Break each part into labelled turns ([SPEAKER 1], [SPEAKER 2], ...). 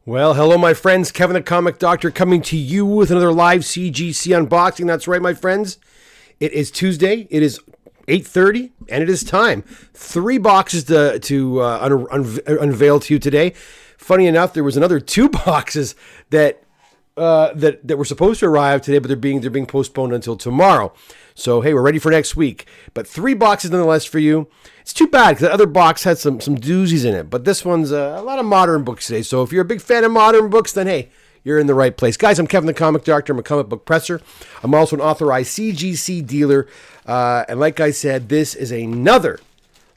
[SPEAKER 1] Well, hello, my friends. Kevin the Comic Doctor coming to you with another live CGC unboxing. That's right, my friends. It is Tuesday. It is 8:30, and it is time. 3 boxes to unveil to you today. Funny enough, there was another 2 boxes that were supposed to arrive today, but they're being postponed until tomorrow. So, hey, we're ready for next week. But 3 boxes nonetheless for you. It's too bad because the other box had some doozies in it. But this one's a lot of modern books today. So if you're a big fan of modern books, then hey, you're in the right place. Guys, I'm Kevin the Comic Doctor. I'm a comic book presser. I'm also an authorized CGC dealer. And like I said, this is another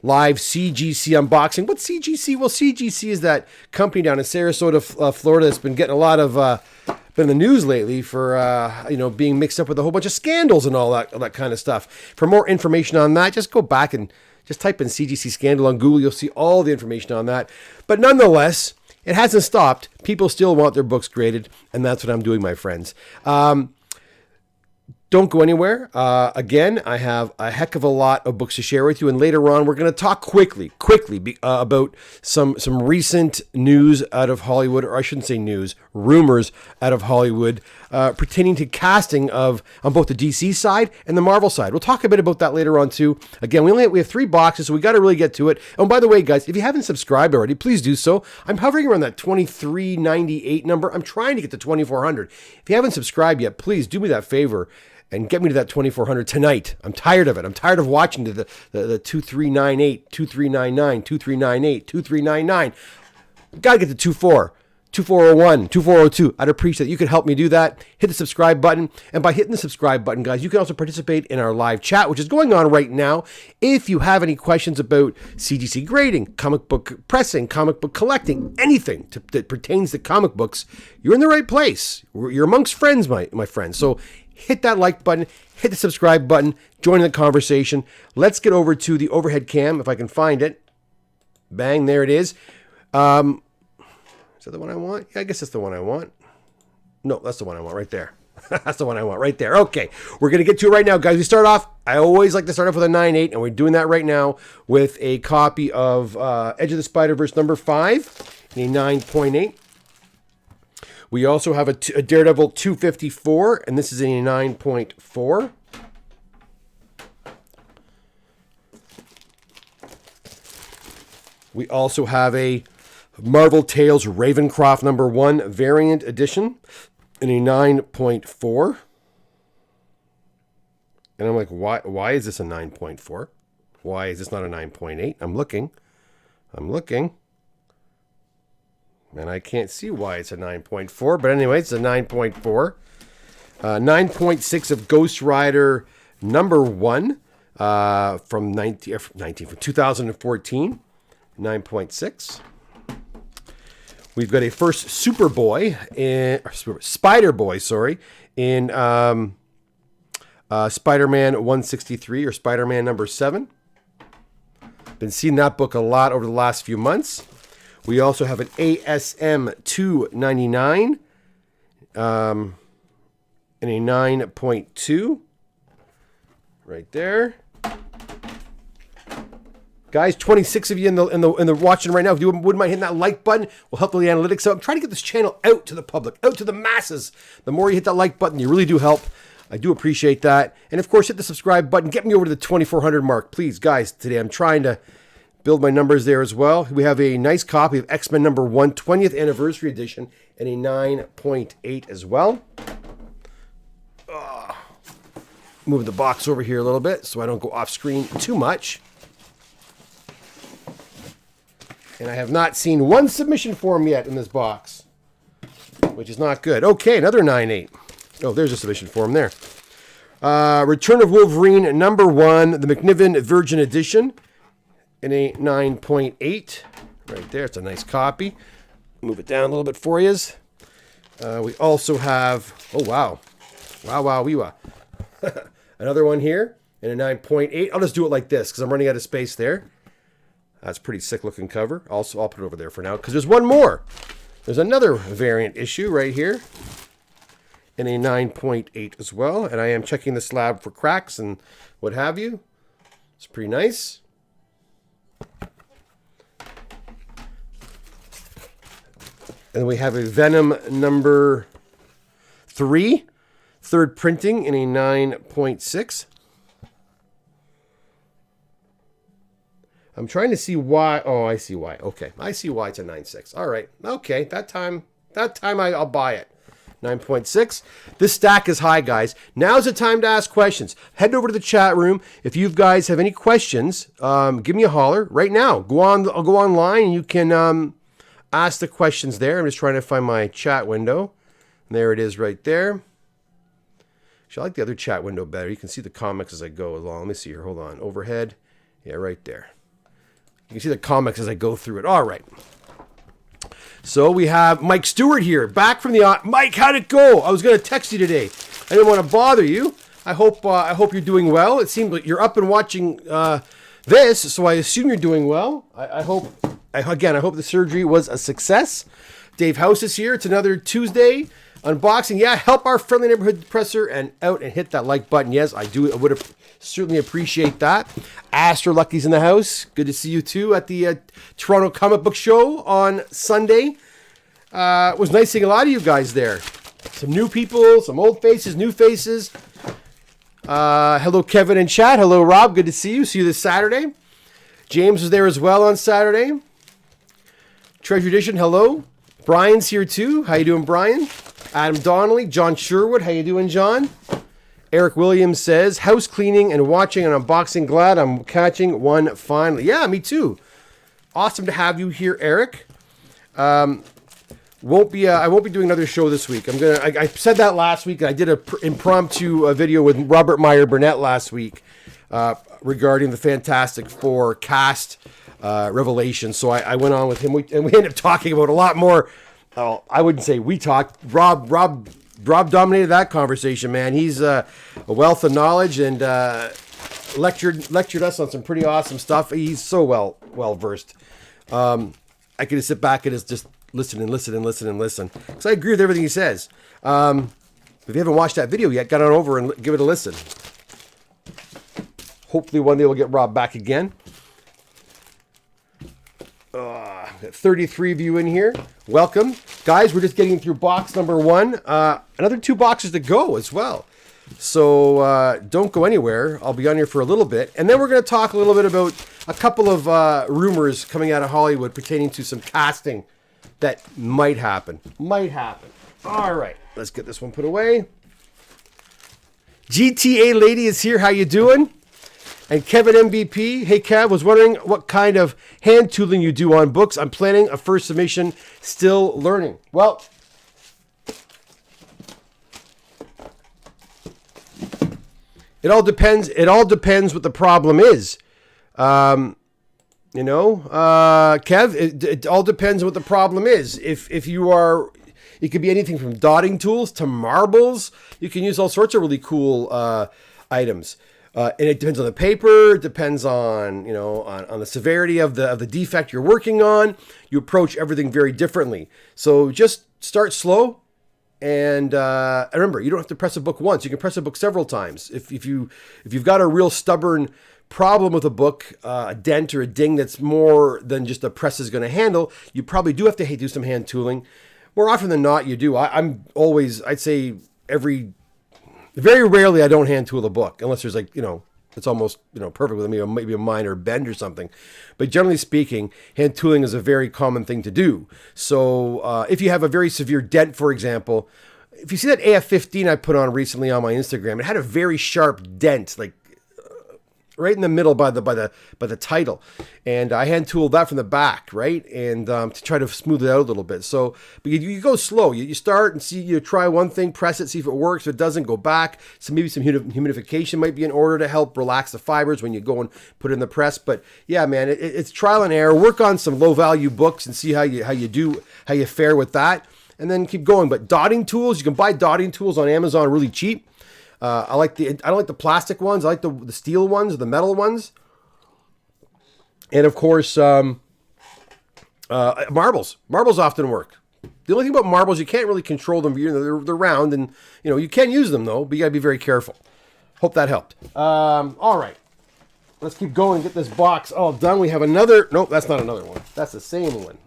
[SPEAKER 1] live CGC unboxing. What's CGC? Well, CGC is that company down in Sarasota, Florida that's been getting a lot of... been in the news lately for being mixed up with a whole bunch of scandals and all that kind of stuff. For more information on that, just go back and just type in CGC scandal on Google. You'll see all the information on that. But nonetheless, it hasn't stopped. People still want their books graded, and that's what I'm doing, my friends. Don't go anywhere. Again, I have a heck of a lot of books to share with you, and later on, we're going to talk quickly about some recent news out of Hollywood, or I shouldn't say news, rumors out of Hollywood pertaining to casting on both the DC side and the Marvel side. We'll talk a bit about that later on too. Again, we have 3 boxes, so we got to really get to it. Oh, by the way, guys, if you haven't subscribed already, please do so. I'm hovering around that 2398 number. I'm trying to get to 2400. If you haven't subscribed yet, please do me that favor and get me to that 2400 tonight. I'm tired of it. I'm tired of watching the 2398, 2399, 2398, 2399. Got to get to 2401, 2402. I'd appreciate it. You could help me do that. Hit the subscribe button. And by hitting the subscribe button, guys, you can also participate in our live chat, which is going on right now. If you have any questions about CGC grading, comic book pressing, comic book collecting, anything that pertains to comic books, you're in the right place. You're amongst friends, my friends. So hit that like button, hit the subscribe button, join the conversation. Let's get over to the overhead cam, if I can find it. Bang, there it is. Is that the one I want? Yeah, I guess that's the one I want. No, that's the one I want right there. That's the one I want right there. Okay, we're going to get to it right now, guys. We start off, I always like to start off with a 9.8, and we're doing that right now with a copy of Edge of the Spider-Verse number 5, a 9.8. We also have a Daredevil 254, and this is a 9.4. We also have a Marvel Tales Ravencroft number 1 variant edition in a 9.4. And I'm like, why is this a 9.4? Why is this not a 9.8? I'm looking. And I can't see why it's a 9.4. But anyway, it's a 9.4. 9.6 of Ghost Rider number 1 from 2014. 9.6. We've got a first Spider-Boy, in Spider-Man 163 or Spider-Man number 7. Been seeing that book a lot over the last few months. We also have an ASM 299 and a 9.2 right there. Guys, 26 of you in the watching right now. If you wouldn't mind hitting that like button, will help the analytics out. I'm trying to get this channel out to the public, out to the masses. The more you hit that like button, you really do help. I do appreciate that. And of course, hit the subscribe button. Get me over to the 2400 mark, please, guys. Today, I'm trying to build my numbers there as well. We have a nice copy of X-Men number 1, 20th anniversary edition, and a 9.8 as well. Move the box over here a little bit so I don't go off screen too much. And I have not seen one submission form yet in this box, which is not good. Okay, another 9.8. Oh, there's a submission form there. Return of Wolverine number 1, the McNiven Virgin Edition, in a 9.8. Right there, it's a nice copy. Move it down a little bit for you. We also have, oh wow, wee-wah. Another one here in a 9.8. I'll just do it like this because I'm running out of space there. That's a pretty sick looking cover. Also, I'll put it over there for now because there's one more. There's another variant issue right here in a 9.8 as well. And I am checking the slab for cracks and what have you. It's pretty nice. And we have a Venom number 3, third printing in a 9.6. I'm trying to see why. Oh, I see why. Okay, I see why it's a 9.6. All right. Okay, that time I'll buy it. 9.6. This stack is high, guys. Now's the time to ask questions. Head over to the chat room. If you guys have any questions, give me a holler right now. I'll go online and you can ask the questions there. I'm just trying to find my chat window. And there it is right there. Actually, I like the other chat window better. You can see the comics as I go along. Let me see here. Hold on. Overhead. Yeah, right there. You can see the comics as I go through it. All right. So we have Mike Stewart here, back from the... Mike, how'd it go? I was going to text you today. I didn't want to bother you. I hope you're doing well. It seems like you're up and watching this, so I assume you're doing well. I hope the surgery was a success. Dave House is here. It's another Tuesday unboxing. Yeah, help our friendly neighborhood presser and out and hit that like button. Yes, I do. I would have certainly appreciate that. Astro Lucky's in the house. Good to see you too at the Toronto Comic Book Show on Sunday. It was nice seeing a lot of you guys there. Some new people, some old faces, new faces. Hello, Kevin in chat. Hello, Rob. Good to see you. See you this Saturday. James was there as well on Saturday. Treasure Edition, hello. Brian's here too. How you doing, Brian? Adam Donnelly, John Sherwood. How you doing, John? Eric Williams says, house cleaning and watching an unboxing. Glad I'm catching one finally. Yeah, me too. Awesome to have you here, Eric. I won't be doing another show this week. I said that last week. I did an impromptu video with Robert Meyer Burnett last week regarding the Fantastic Four cast revelation. So I went on with him, and we ended up talking about a lot more. I wouldn't say we talked. Rob dominated that conversation, man. He's a wealth of knowledge and lectured us on some pretty awesome stuff. He's so well versed. I could just sit back and just listen. Because I agree with everything he says. If you haven't watched that video yet, get on over and give it a listen. Hopefully one day we'll get Rob back again. 33 of you in here. Welcome. Guys, we're just getting through box number 1. Another 2 boxes to go as well. So don't go anywhere. I'll be on here for a little bit. And then we're going to talk a little bit about a couple of rumors coming out of Hollywood pertaining to some casting that might happen. All right. Let's get this one put away. GTA Lady is here. How you doing? And Kevin MVP, hey Kev, was wondering what kind of hand tooling you do on books. I'm planning a first submission, still learning. Well, it all depends. It all depends what the problem is. Kev, it all depends on what the problem is. If you are, it could be anything from dotting tools to marbles. You can use all sorts of really cool items. And it depends on the paper. It depends on on the severity of the defect you're working on. You approach everything very differently. So just start slow, and remember, you don't have to press a book once. You can press a book several times. If you've got a real stubborn problem with a book, a dent or a ding that's more than just a press is going to handle, you probably do have to do some hand tooling. More often than not, you do. I'd say very rarely I don't hand tool a book unless there's it's almost perfect with me, maybe a minor bend or something. But generally speaking, hand tooling is a very common thing to do. So if you have a very severe dent, for example, if you see that AF-15 I put on recently on my Instagram, it had a very sharp dent, like right in the middle by the title, and I hand tooled that from the back, right, and to try to smooth it out a little bit. So, but you go slow. You start and see. You try one thing, press it, see if it works. If it doesn't, go back. So maybe some humidification might be in order to help relax the fibers when you go and put it in the press. But yeah, man, it's trial and error. Work on some low value books and see how you fare with that, and then keep going. But dotting tools, you can buy dotting tools on Amazon really cheap. I don't like the plastic ones. I like the steel ones, the metal ones. And of course, marbles. Marbles often work. The only thing about marbles, you can't really control them. They're round, and you can use them though, but you gotta be very careful. Hope that helped. All right, let's keep going and get this box all done. We have another. Nope, that's not another one. That's the same one.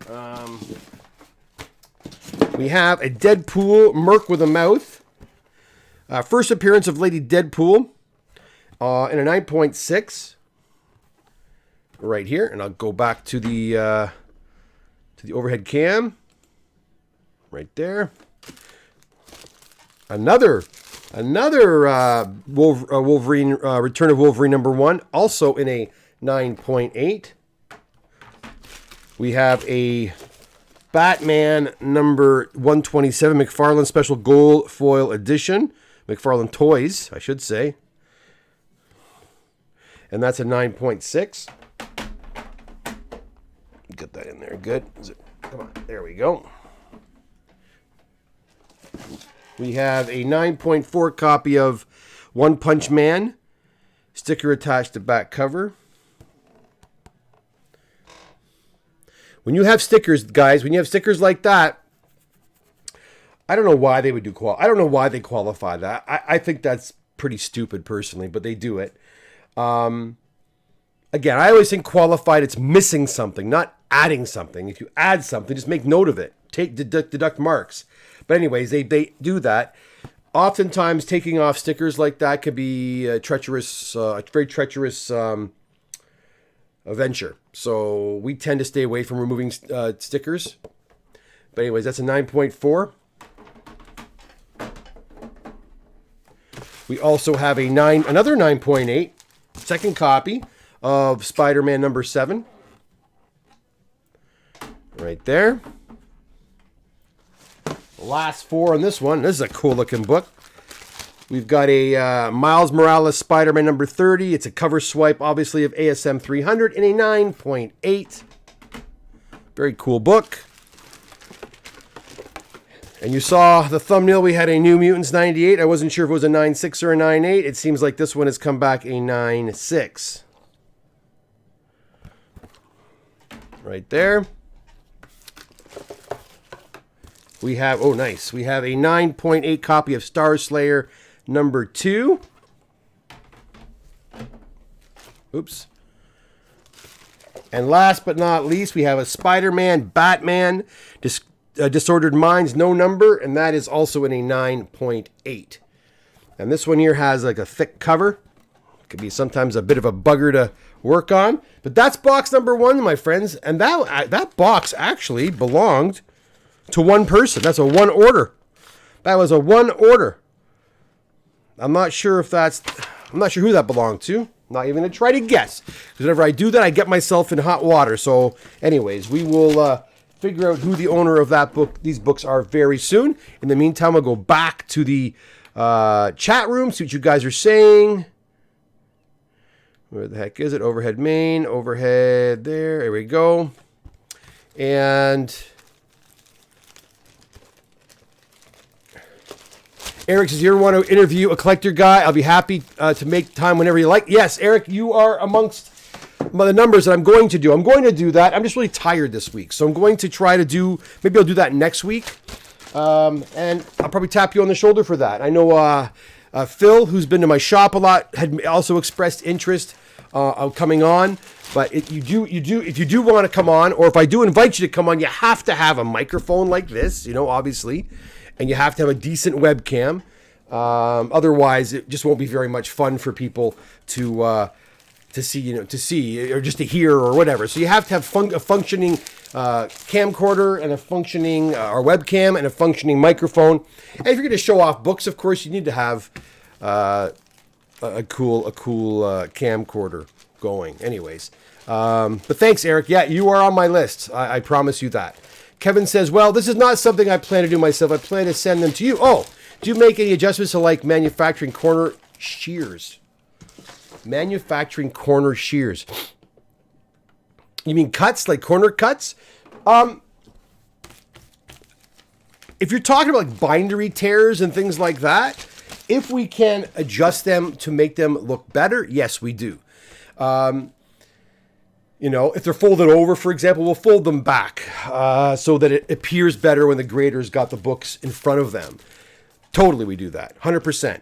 [SPEAKER 1] We have a Deadpool Merc with a Mouth. First appearance of Lady Deadpool in a 9.6. Right here. And I'll go back to the overhead cam. Right there. Another Wolverine, Return of Wolverine #1, also in a 9.8. We have a Batman number 127 McFarlane Special Gold Foil Edition. McFarlane Toys, I should say. And that's a 9.6. Get that in there. Good. Come on. There we go. We have a 9.4 copy of One Punch Man. Sticker attached to back cover. When you have stickers, guys, when you have stickers like that, I don't know why they would do I don't know why they qualify that. I think that's pretty stupid personally, but they do it. Again, I always think qualified, it's missing something, not adding something. If you add something, just make note of it. Deduct marks. But anyways, they do that. Oftentimes, taking off stickers like that could be a very treacherous venture. So we tend to stay away from removing stickers. But anyways, that's a 9.4. We also have another 9.8, second copy of Spider-Man #7. Right there. Last 4 on this one. This is a cool looking book. We've got a Miles Morales Spider-Man #30. It's a cover swipe, obviously, of ASM 300 in a 9.8. Very cool book. And you saw the thumbnail. We had a New Mutants 98. I wasn't sure if it was a 9.6 or a 9.8. It seems like this one has come back a 9.6. Right there. We have, oh nice, we have a 9.8 copy of Star Slayer #2. Oops. And last but not least, we have a Spider-Man, Batman, Disordered Minds, no number, and that is also in a 9.8. And this one here has like a thick cover. Could be sometimes a bit of a bugger to work on. But that's box #1, my friends. And that box actually belonged to one person. That's a one order. That was a one order. I'm not sure who that belonged to. I'm not even going to try to guess. Because whenever I do that, I get myself in hot water. So anyways, we will figure out who the owner of these books are very soon. In the meantime, I'll go back to the chat room, see what you guys are saying. Where the heck is it? Overhead main, overhead there. There we go. And Eric says, you ever want to interview a collector guy? I'll be happy to make time whenever you like. Yes, Eric, you are amongst the numbers that I'm going to do. I'm going to do that. I'm just really tired this week. So I'm going to try to maybe I'll do that next week. And I'll probably tap you on the shoulder for that. I know Phil, who's been to my shop a lot, had also expressed interest of coming on. But if you do want to come on, or if I do invite you to come on, you have to have a microphone like this, obviously. And you have to have a decent webcam. Otherwise, it just won't be very much fun for people to see, or just to hear or whatever. So you have to have a functioning camcorder and a functioning or webcam and a functioning microphone. And if you're going to show off books, of course, you need to have a cool camcorder going. Anyways, but thanks, Eric. Yeah, you are on my list. I promise you that. Kevin says, well, this is not something I plan to do myself. I plan to send them to you. Oh, do you make any adjustments to like manufacturing corner shears? Manufacturing corner shears. You mean cuts, like corner cuts? If you're talking about like bindery tears and things like that, if we can adjust them to make them look better, yes, we do. If they're folded over, for example, we'll fold them back so that it appears better when the grader's got the books in front of them. Totally, we do that. 100%.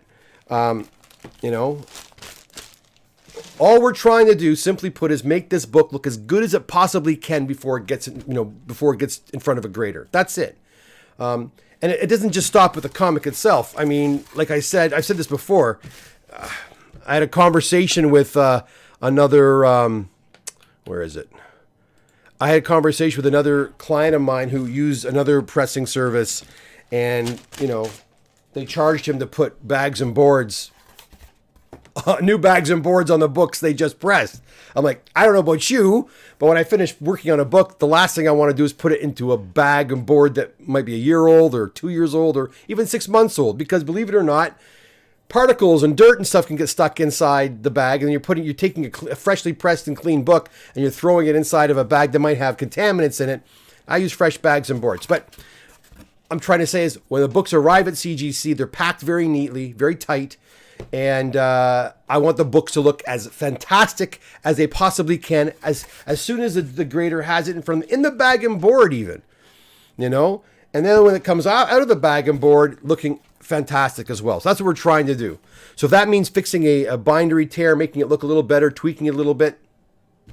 [SPEAKER 1] All we're trying to do, simply put, is make this book look as good as it possibly can before it gets in front of a grader. That's it. And it doesn't just stop with the comic itself. I mean, like I said, I've said this before. I had a conversation with another, where is it? I had a conversation with another client of mine who used another pressing service, and, you know, they charged him to put bags and boards, new bags and boards on the books they just pressed. I'm like, I don't know about you, but when I finish working on a book, the last thing I want to do is put it into a bag and board that might be a year old or 2 years old or even 6 months old. Because believe it or not, particles and dirt and stuff can get stuck inside the bag, and you're taking a freshly pressed and clean book and you're throwing it inside of a bag that might have contaminants in it. I use fresh bags and boards. But I'm trying to say is when the books arrive at CGC, they're packed very neatly, very tight. And I want the books to look as fantastic as they possibly can as soon as the grader has it in the bag and board even, you know? And then when it comes out of the bag and board, looking fantastic as well. So that's what we're trying to do. So if that means fixing a bindery tear, making it look a little better, tweaking it a little bit,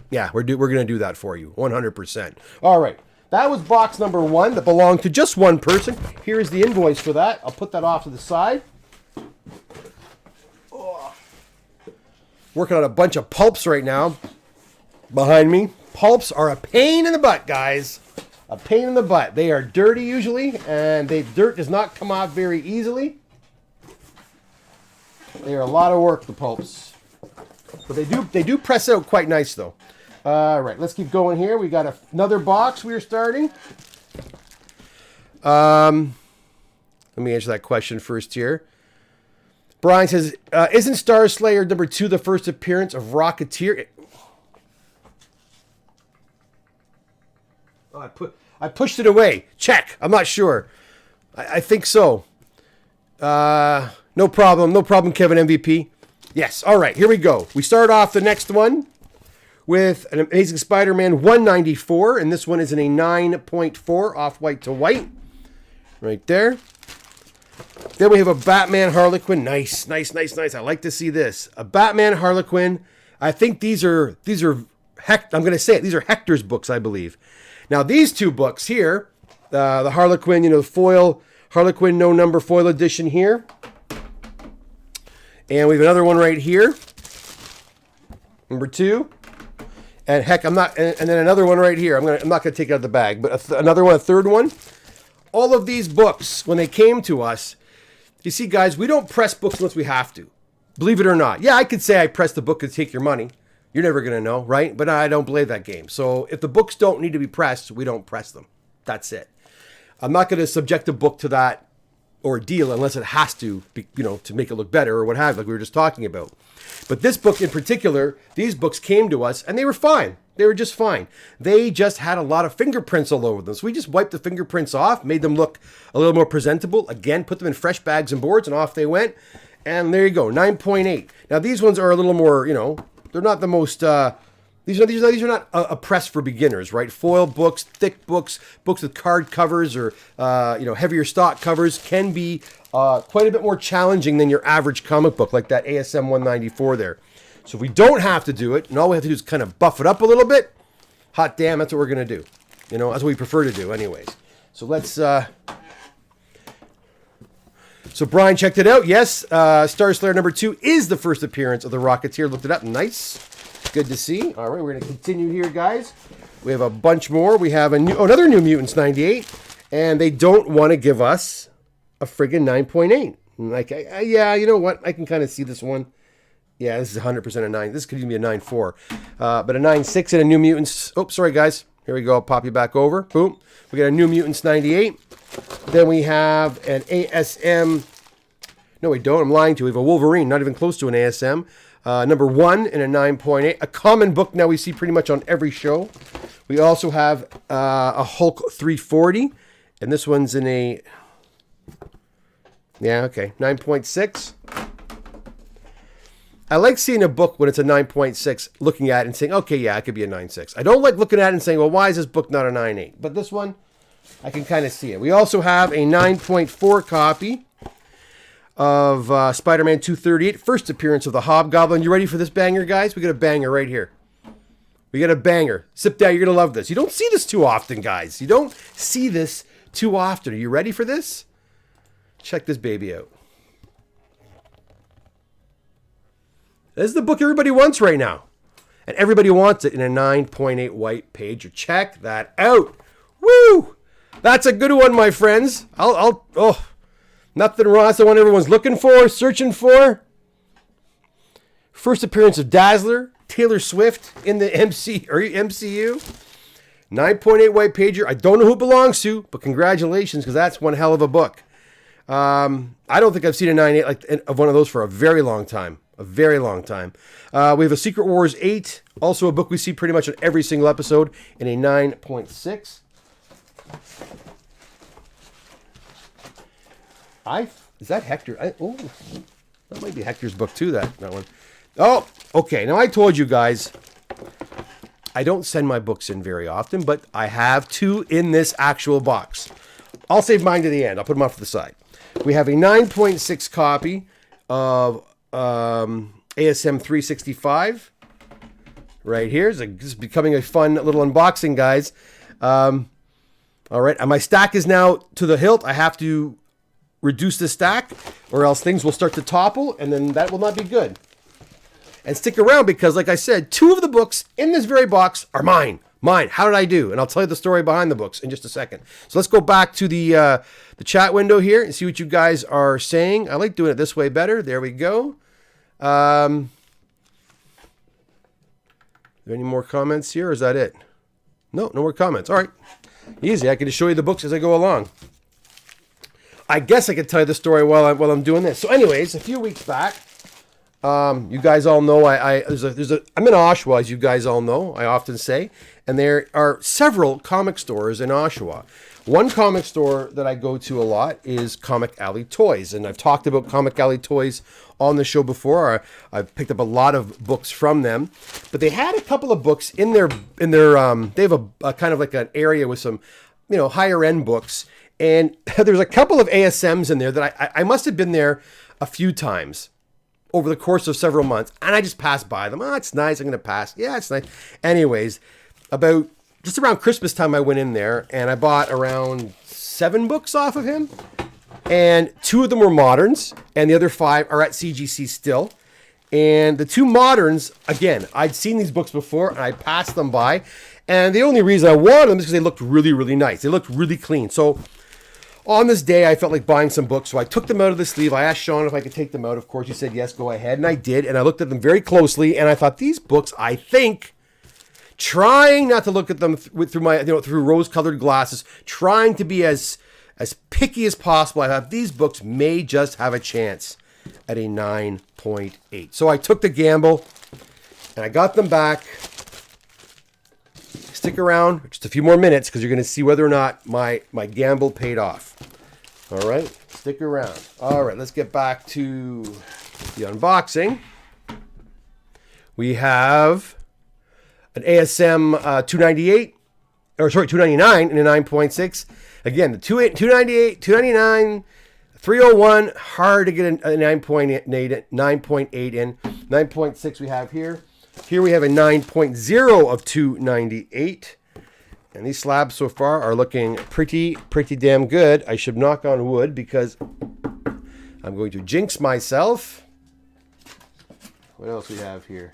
[SPEAKER 1] yeah, we're going to do that for you, 100%. All right. That was box number 1 that belonged to just one person. Here is the invoice for that. I'll put that off to the side. Working on a bunch of pulps right now behind me. Pulps are a pain in the butt, guys. A pain in the butt. They are dirty usually, and dirt does not come off very easily. They are a lot of work, the pulps. But they do press out quite nice, though. All right, let's keep going here. We got another box we are starting. Let me answer that question first here. Brian says, isn't Star Slayer number 2 the first appearance of Rocketeer? Oh, I pushed it away. Check. I'm not sure. I think so. No problem. No problem, Kevin MVP. Yes. All right. Here we go. We start off the next one with an Amazing Spider-Man 194. And this one is in a 9.4 off-white to white. Right there. Then we have a Batman Harlequin. Nice. I like to see this. A Batman Harlequin. I think these are I'm going to say it. These are Hector's books, I believe. Now, these two books here, the Harlequin, you know, foil, Harlequin no number foil edition here. And we have another one right here. Number 2. And heck, and then another one right here. I'm not going to take it out of the bag, but another one, a third one. All of these books, when they came to us, you see, guys, we don't press books unless we have to. Believe it or not. Yeah, I could say I pressed the book to take your money. You're never going to know, right? But I don't play that game. So if the books don't need to be pressed, we don't press them. That's it. I'm not going to subject a book to that ordeal unless it has to, you know, to make it look better or what have you, like we were just talking about. But this book in particular, these books came to us and they were fine. They were just fine. They just had a lot of fingerprints all over them. So we just wiped the fingerprints off, made them look a little more presentable. Again, put them in fresh bags and boards, and off they went. And there you go, 9.8. Now these ones are a little more, you know, they're not the most, these are not a press for beginners, right? Foil books, thick books, books with card covers or, you know, heavier stock covers can be quite a bit more challenging than your average comic book, like that ASM 194 there. So if we don't have to do it, and all we have to do is kind of buff it up a little bit, hot damn, that's what we're going to do. You know, that's what we prefer to do anyways. So let's... So Brian checked it out. Yes, Star Slayer number 2 is the first appearance of the Rocketeer. Looked it up. Nice. Good to see. All right, we're going to continue here, guys. We have a bunch more. We have another New Mutants 98, and they don't want to give us a friggin' 9.8. Like, yeah, you know what? I can kind of see this one. Yeah, this is 100% a 9. This could even be a 9.4. But a 9.6 and a New Mutants. Oh, sorry, guys. Here we go. I'll pop you back over. Boom. We got a New Mutants 98. Then we have an ASM. No, we don't. I'm lying to you. We have a Wolverine, not even close to an ASM. Number 1 in a 9.8. A common book now we see pretty much on every show. We also have a Hulk 340. And this one's in a... Yeah, okay. 9.6. I like seeing a book when it's a 9.6, looking at it and saying, okay, yeah, it could be a 9.6. I don't like looking at it and saying, well, why is this book not a 9.8? But this one, I can kind of see it. We also have a 9.4 copy of Spider-Man 238, first appearance of the Hobgoblin. You ready for this banger, guys? We got a banger right here. We got a banger. Sit down. You're going to love this. You don't see this too often, guys. You don't see this too often. Are you ready for this? Check this baby out. This is the book everybody wants right now. And everybody wants it in a 9.8 white pager. Check that out. Woo! That's a good one, my friends. Nothing wrong. That's the one everyone's looking for, searching for. First appearance of Dazzler, Taylor Swift in the MCU. 9.8 white pager. I don't know who it belongs to, but congratulations, because that's one hell of a book. I don't think I've seen a 9.8 of one of those for a very long time. A very long time. We have a Secret Wars 8, also a book we see pretty much in every single episode, in a 9.6. Is that Hector? That might be Hector's book too, that one. Oh, okay. Now I told you guys, I don't send my books in very often, but I have two in this actual box. I'll save mine to the end. I'll put them off to the side. We have a 9.6 copy of ASM 365 right here. This is becoming a fun little unboxing, guys. All right, and my stack is now to the hilt. I have to reduce the stack, or else things will start to topple, and then that will not be good. And stick around, because, like I said, two of the books in this very box are mine. Mine. How did I do? And I'll tell you the story behind the books in just a second. So let's go back to the chat window here and see what you guys are saying. I like doing it this way better. There we go. Are there any more comments here, or is that it? No more comments. All right. Easy. I can just show you the books as I go along. I guess I could tell you the story while I'm doing this. So anyways, a few weeks back, you guys all know I'm in Oshawa, as you guys all know, I often say, and there are several comic stores in Oshawa. One comic store that I go to a lot is Comic Alley Toys, and I've talked about Comic Alley Toys on the show before. I've picked up a lot of books from them, but they had a couple of books in their they have a kind of like an area with some, higher end books, and there's a couple of ASMs in there that I must have been there a few times over the course of several months, and I just passed by them. Oh, it's nice. I'm going to pass. Yeah, it's nice. Anyways, just around Christmas time, I went in there and I bought around 7 books off of him, and 2 of them were moderns, and the other 5 are at CGC still. And the 2 moderns, again, I'd seen these books before and I passed them by, and the only reason I wanted them is because they looked really, really nice. They looked really clean. So on this day, I felt like buying some books, so I took them out of the sleeve. I asked Sean if I could take them out. Of course, he said, yes, go ahead, and I did, and I looked at them very closely, and I thought, these books, I think, trying not to look at them through rose-colored glasses, trying to be as picky as possible, I thought these books may just have a chance at a 9.8. So I took the gamble, and I got them back. Stick around just a few more minutes, because you're going to see whether or not my gamble paid off. All right, stick around. All right, let's get back to the unboxing. We have an ASM 298, 299 in a 9.6. Again, the 298, 299, 301, hard to get a 9.8 in. 9.6 we have here. Here we have a 9.0 of 298. And these slabs so far are looking pretty damn good. I should knock on wood because I'm going to jinx myself. What else we have here?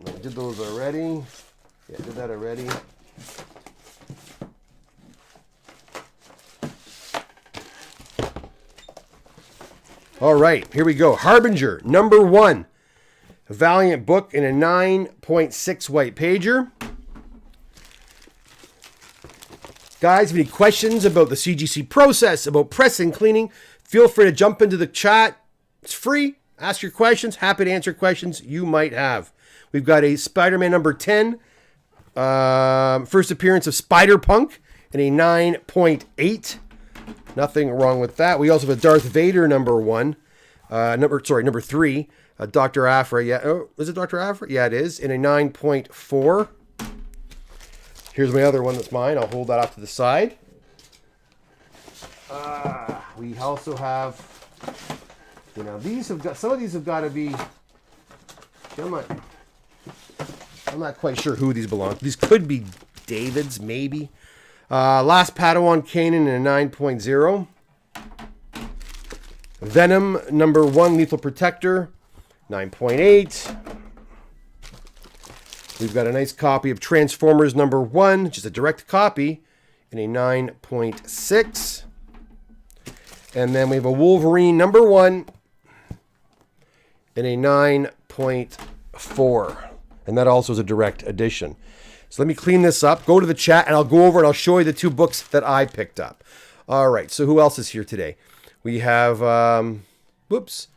[SPEAKER 1] I did those already. Yeah, I did that already. All right, here we go. Harbinger, number 1. A Valiant book in a 9.6 white pager. Guys, if you have any questions about the CGC process, about pressing, cleaning, feel free to jump into the chat. It's free. Ask your questions. Happy to answer questions you might have. We've got a Spider-Man number 10. First appearance of Spider-Punk in a 9.8. Nothing wrong with that. We also have a Darth Vader number 1. Number 3. Dr. Aphra. Yeah. Oh, is it Dr. Aphra? Yeah, it is. In a 9.4. Here's my other one that's mine. I'll hold that off to the side. We also have, some of these have got to be, I'm not quite sure who these belong to. These could be David's, maybe. Last Padawan Kanan in a 9.0. Venom number 1 Lethal Protector, 9.8. We've got a nice copy of Transformers number 1, just a direct copy, in a 9.6. And then we have a Wolverine number 1 in a 9.4. And that also is a direct edition. So let me clean this up, go to the chat, and I'll go over and I'll show you the 2 books that I picked up. All right, so who else is here today? We have, whoops.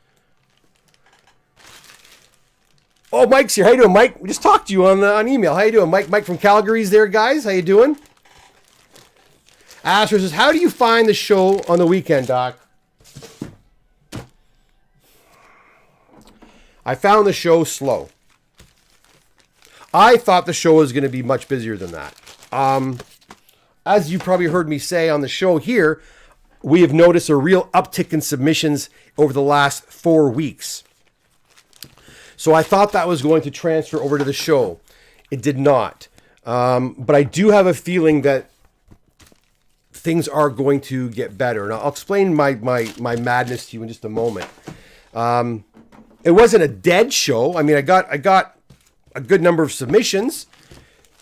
[SPEAKER 1] Oh, Mike's here. How you doing, Mike? We just talked to you on email. How you doing, Mike? Mike from Calgary's there, guys. How you doing? Asher says, how do you find the show on the weekend, Doc? I found the show slow. I thought the show was going to be much busier than that. As you probably heard me say on the show here, we have noticed a real uptick in submissions over the last 4 weeks. So I thought that was going to transfer over to the show. It did not. But I do have a feeling that things are going to get better. And I'll explain my madness to you in just a moment. It wasn't a dead show. I mean, I got a good number of submissions.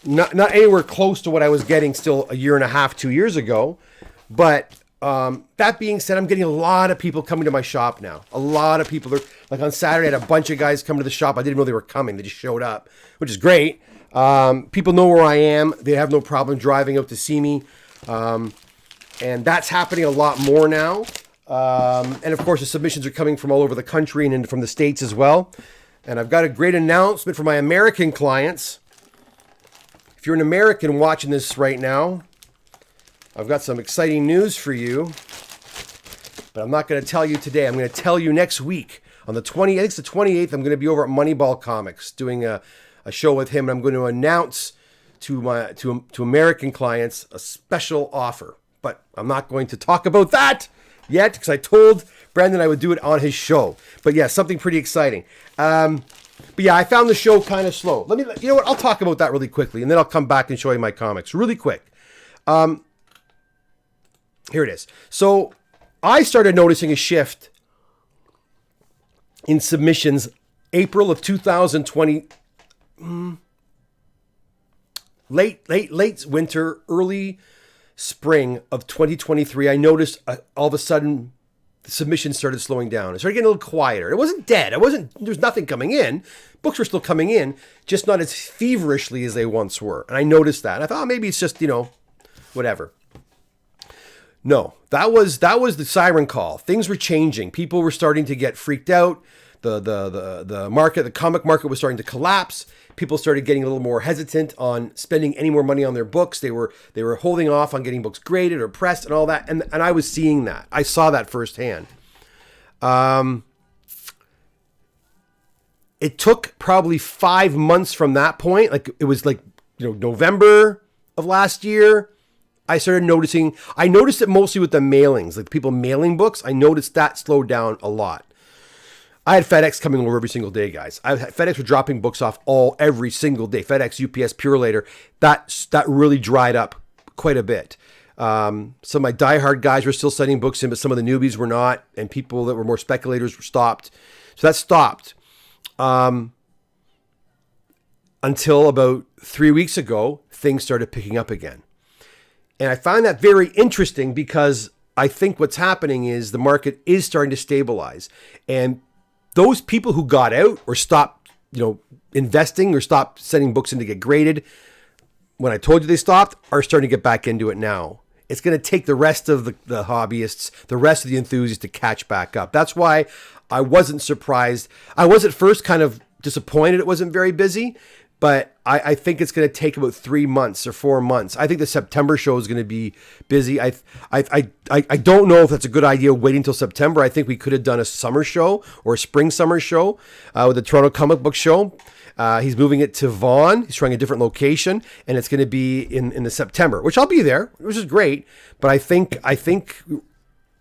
[SPEAKER 1] Not anywhere close to what I was getting still a year and a half, 2 years ago. But that being said, I'm getting a lot of people coming to my shop now. A lot of people are, like on Saturday, I had a bunch of guys come to the shop. I didn't know they were coming. They just showed up, which is great. People know where I am. They have no problem driving out to see me. And that's happening a lot more now. And of course, the submissions are coming from all over the country and from the States as well. And I've got a great announcement for my American clients. If you're an American watching this right now, I've got some exciting news for you, but I'm not going to tell you today. I'm going to tell you next week on the 20th. I think it's the 28th. I'm going to be over at Moneyball Comics doing a show with him. And I'm going to announce to American clients a special offer, but I'm not going to talk about that yet because I told Brandon I would do it on his show. But yeah, something pretty exciting. But yeah, I found the show kind of slow. You know what? I'll talk about that really quickly, and then I'll come back and show you my comics really quick. Here it is. So I started noticing a shift in submissions April of 2020, late winter, early spring of 2023. I noticed all of a sudden the submissions started slowing down. It started getting a little quieter. It wasn't dead. There's nothing coming in. Books were still coming in, just not as feverishly as they once were. And I noticed that. And I thought, oh, maybe it's just, whatever. No, that was the siren call. Things were changing. People were starting to get freaked out. The market, the comic market was starting to collapse. People started getting a little more hesitant on spending any more money on their books. They were holding off on getting books graded or pressed and all that. And I was seeing that. I saw that firsthand. It took probably 5 months from that point. Like it was November of last year. I started noticing, I noticed it mostly with the mailings, like people mailing books. I noticed that slowed down a lot. I had FedEx coming over every single day, guys. FedEx were dropping books off every single day. FedEx, UPS, Purelator, that really dried up quite a bit. Some of my diehard guys were still sending books in, but some of the newbies were not, and people that were more speculators were stopped. So that stopped until about 3 weeks ago. Things started picking up again. And I find that very interesting because I think what's happening is the market is starting to stabilize. And those people who got out or stopped, investing or stopped sending books in to get graded, when I told you they stopped, are starting to get back into it now. It's going to take the rest of the hobbyists, the rest of the enthusiasts to catch back up. That's why I wasn't surprised. I was at first kind of disappointed it wasn't very busy. But I think it's going to take about 3 months or 4 months. I think the September show is going to be busy. I don't know if that's a good idea waiting until September. I think we could have done a summer show or a spring-summer show with the Toronto Comic Book Show. He's moving it to Vaughan. He's trying a different location, and it's going to be in the September, which I'll be there, which is great. But I think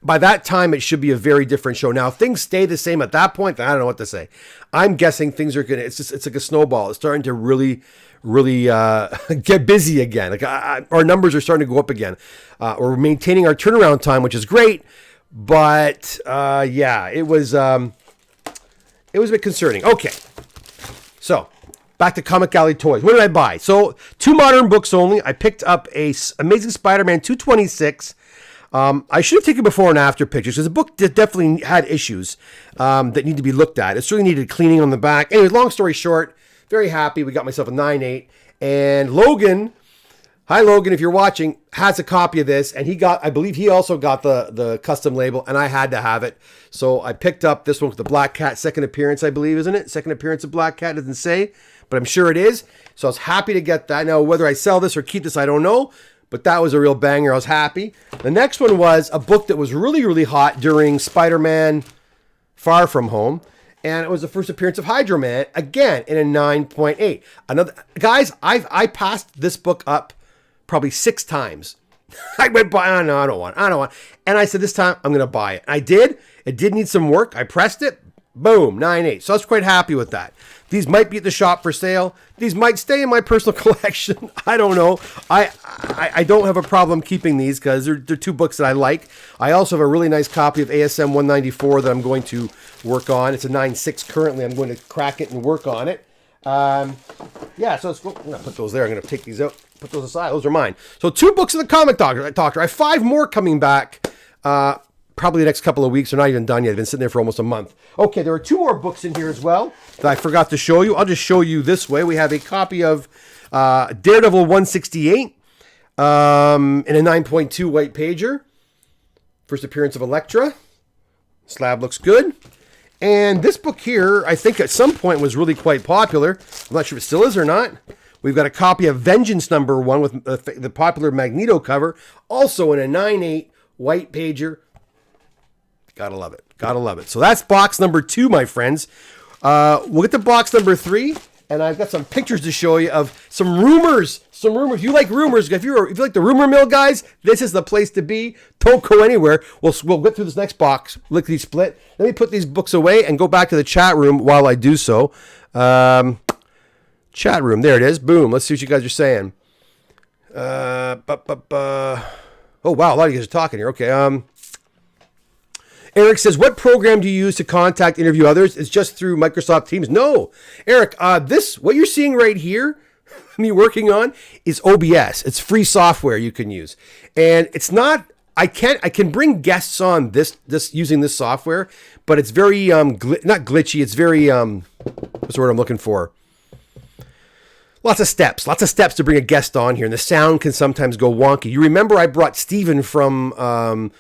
[SPEAKER 1] by that time, it should be a very different show. Now, if things stay the same at that point, then I don't know what to say. I'm guessing things are it's like a snowball. It's starting to really, really get busy again. Like our numbers are starting to go up again. We're maintaining our turnaround time, which is great. But yeah, it was a bit concerning. Okay, so back to Comic Alley Toys. What did I buy? So 2 modern books only. I picked up a Amazing Spider-Man 226. I should have taken before and after pictures because the book definitely had issues that need to be looked at. It really needed cleaning on the back. Anyway, long story short, very happy. We got myself a 9.8. And Logan, hi Logan, if you're watching, has a copy of this. And I believe he also got the custom label, and I had to have it. So I picked up this one with the Black Cat second appearance, I believe, isn't it? Second appearance of Black Cat, doesn't say, but I'm sure it is. So I was happy to get that. Now, whether I sell this or keep this, I don't know. But that was a real banger. I was happy. The next one was a book that was really, really hot during Spider-Man Far From Home. And it was the first appearance of Hydro Man, again, in a 9.8. Guys, I passed this book up probably 6 times. I went by, I don't want. And I said, this time, I'm going to buy it. I did. It did need some work. I pressed it. Boom, 9.8. So I was quite happy with that. These might be at the shop for sale. These might stay in my personal collection. I don't know. I don't have a problem keeping these because they're 2 books that I like. I also have a really nice copy of ASM 194 that I'm going to work on. It's a 9.6 currently. I'm going to crack it and work on it. Yeah, so I'm going to put those there. I'm going to take these out, put those aside. Those are mine. So 2 books of the Comic Doctor. I have 5 more coming back. Probably the next couple of weeks. They're not even done yet. They've been sitting there for almost a month. Okay, there are 2 more books in here as well that I forgot to show you. I'll just show you this way. We have a copy of Daredevil 168 in a 9.2 white pager. First appearance of Elektra. Slab looks good. And this book here, I think at some point was really quite popular. I'm not sure if it still is or not. We've got a copy of Vengeance #1 with the popular Magneto cover. Also in a 9.8 white pager. Gotta love it. Gotta love it. So that's box number 2, my friends. We'll get to box number 3, and I've got some pictures to show you of some rumors. Some rumors. If you like rumors, if you like the rumor mill, guys, this is the place to be. Don't go anywhere. We'll get through this next box. Lickety split. Let me put these books away and go back to the chat room while I do so. Chat room. There it is. Boom. Let's see what you guys are saying. Oh, wow. A lot of you guys are talking here. Okay. Eric says, what program do you use to contact, interview others? It's just through Microsoft Teams. No, Eric, what you're seeing right here, me working on, is OBS. It's free software you can use. And it's not, I can bring guests on this using this software, but it's very, not glitchy. It's very, what's the word I'm looking for? Lots of steps to bring a guest on here. And the sound can sometimes go wonky. You remember I brought Steven from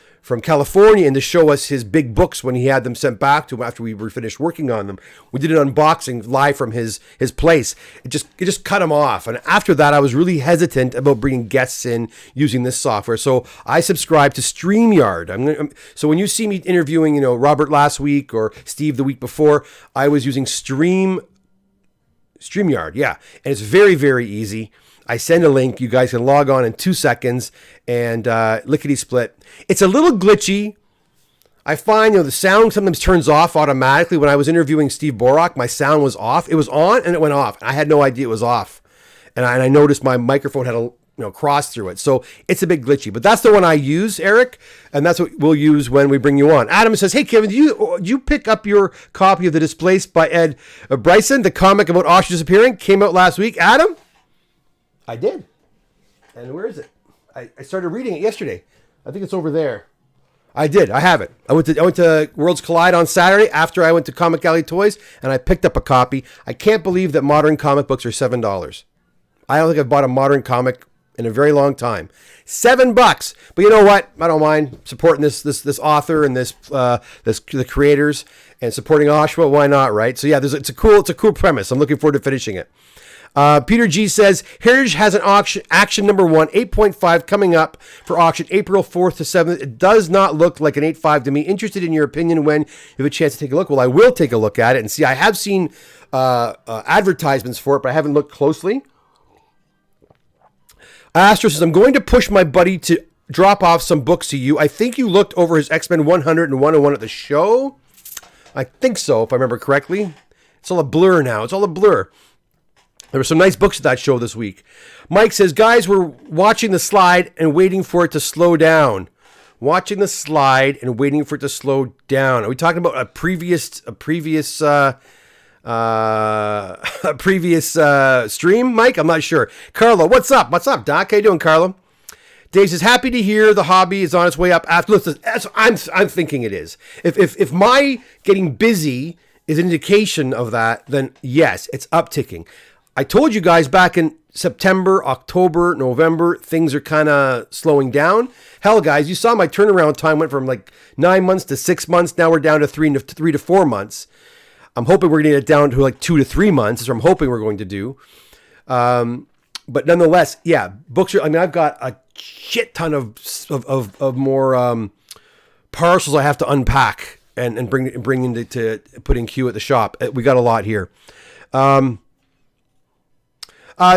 [SPEAKER 1] California in to show us his big books when he had them sent back to him after we were finished working on them. We did an unboxing live from his place. It just cut him off. And after that, I was really hesitant about bringing guests in using this software. So I subscribed to StreamYard. So when you see me interviewing, Robert last week or Steve the week before, I was using StreamYard. Yeah. And it's very, very easy. I send a link. You guys can log on in 2 seconds and lickety split. It's a little glitchy. I find the sound sometimes turns off automatically. When I was interviewing Steve Borak, my sound was off. It was on and it went off. I had no idea it was off, and I noticed my microphone had a cross through it. So it's a bit glitchy. But that's the one I use, Eric, and that's what we'll use when we bring you on. Adam says, "Hey Kevin, did you pick up your copy of The Displaced by Ed Bryson, the comic about Osh disappearing? Came out last week." Adam. I did. And where is it? I started reading it yesterday. I think it's over there. I did. I have it. I went to Worlds Collide on Saturday after I went to Comic Alley Toys, and I picked up a copy. I can't believe that modern comic books are $7. I don't think I've bought a modern comic in a very long time. $7. But you know what? I don't mind supporting this author and the creators and supporting Oshawa. Why not, right? So yeah, it's a cool premise. I'm looking forward to finishing it. Peter G says, Heritage has an auction, action number 1, 8.5 coming up for auction April 4th to 7th. It does not look like an 8.5 to me. Interested in your opinion when you have a chance to take a look. Well, I will take a look at it and see. I have seen advertisements for it, but I haven't looked closely. Astro says, I'm going to push my buddy to drop off some books to you. I think you looked over his X-Men 100 and 101 at the show. I think so, if I remember correctly. It's all a blur now. It's all a blur. There were some nice books at that show this week. Mike says, guys, we're watching the slide and waiting for it to slow down. Watching the slide and waiting for it to slow down. Are we talking about a previous stream, Mike? I'm not sure. Carlo, what's up? What's up, Doc? How you doing, Carlo? Dave says, happy to hear the hobby is on its way up. After listen, I'm thinking it is. If my getting busy is an indication of that, then yes, it's upticking. I told you guys back in September, October, November, things are kind of slowing down. Hell, guys, you saw my turnaround time went from like 9 months to 6 months. Now we're down to 3 to 4 months. I'm hoping we're going to get it down to like 2 to 3 months. That's what I'm hoping we're going to do. But nonetheless, yeah, books are, I mean, I've got a shit ton of more parcels I have to unpack and bring into to put in queue at the shop. We got a lot here.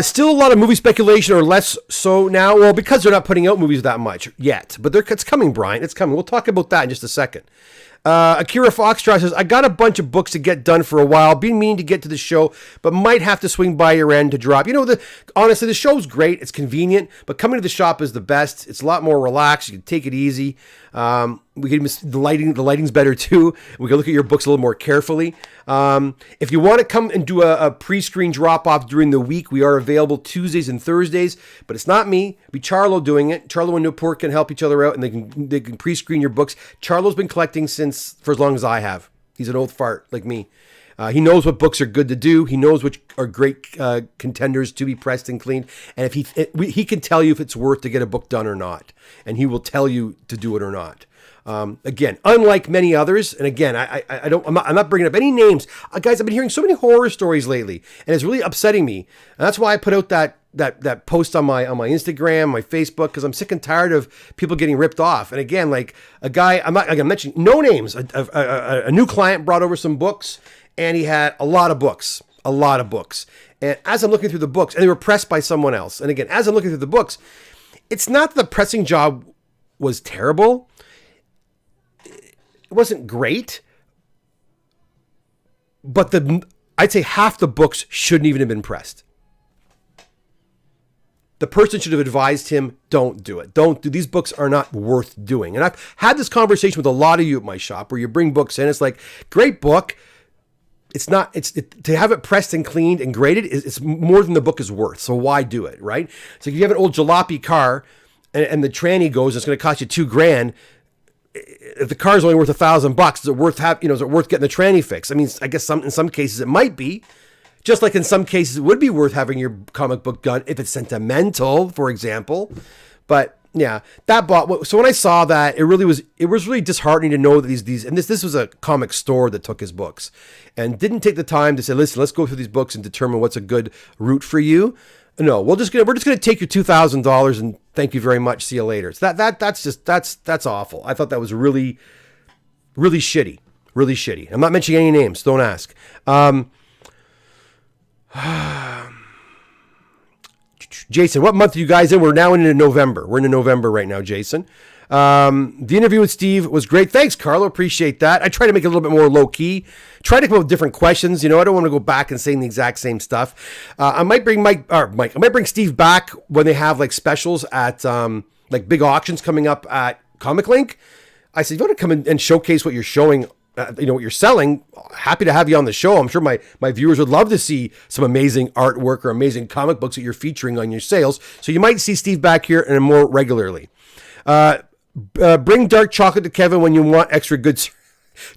[SPEAKER 1] Still a lot of movie speculation, or less so now. Well, because they're not putting out movies that much yet. But it's coming, Brian. It's coming. We'll talk about that in just a second. Akira Foxtrot says, I got a bunch of books to get done for a while. Been meaning to get to the show, but might have to swing by your end to drop. You know, honestly, the show's great. It's convenient, but coming to the shop is the best. It's a lot more relaxed. You can take it easy. We can the lighting's better too. We can look at your books a little more carefully. If you want to come and do a pre-screen drop-off during the week, we are available Tuesdays and Thursdays, but it's not me. It'll be Charlo doing it. Charlo and Newport can help each other out, and they can pre-screen your books. Charlo's been collecting for as long as I have. He's an old fart like me. He knows what books are good to do. He knows which are great contenders to be pressed and cleaned. And if he can tell you if it's worth to get a book done or not. And he will tell you to do it or not. Again, unlike many others, and again, I'm not bringing up any names. Guys, I've been hearing so many horror stories lately, and it's really upsetting me. And that's why I put out that post on my Instagram, my Facebook, because I'm sick and tired of people getting ripped off. And again, like a guy, I'm mentioning no names. A new client brought over some books, and he had a lot of books. And as I'm looking through the books, and they were pressed by someone else. And again, as I'm looking through the books, it's not that the pressing job was terrible. It wasn't great, but I'd say half the books shouldn't even have been pressed. The person should have advised him, don't do it. These books are not worth doing. And I've had this conversation with a lot of you at my shop where you bring books in. It's like, great book. To have it pressed and cleaned and graded, it's more than the book is worth. So why do it, right? So if you have an old jalopy car and the tranny goes, it's going to cost you $2,000. If the car is only worth $1,000, is it worth is it worth getting the tranny fixed? I mean, I guess in some cases it might be, just like in some cases it would be worth having your comic book done if it's sentimental, for example. But yeah, so when I saw that, it was really disheartening to know that these and this was a comic store that took his books and didn't take the time to say, listen, let's go through these books and determine what's a good route for you. No, we're just gonna take your $2,000 and thank you very much. See you later. So that's awful. I thought that was really, really shitty. Really shitty. I'm not mentioning any names. Don't ask. Jason, what month are you guys in? We're now into November. We're into November right now, Jason. The interview with Steve was great. Thanks, Carlo. Appreciate that. I try to make it a little bit more low key. Try to come up with different questions. I don't want to go back and saying the exact same stuff. I might bring I might bring Steve back when they have like specials at like big auctions coming up at Comic Link. I said, if you want to come in and showcase what you're showing, what you're selling, happy to have you on the show. I'm sure my viewers would love to see some amazing artwork or amazing comic books that you're featuring on your sales. So you might see Steve back here and more regularly. Bring dark chocolate to Kevin when you want extra good.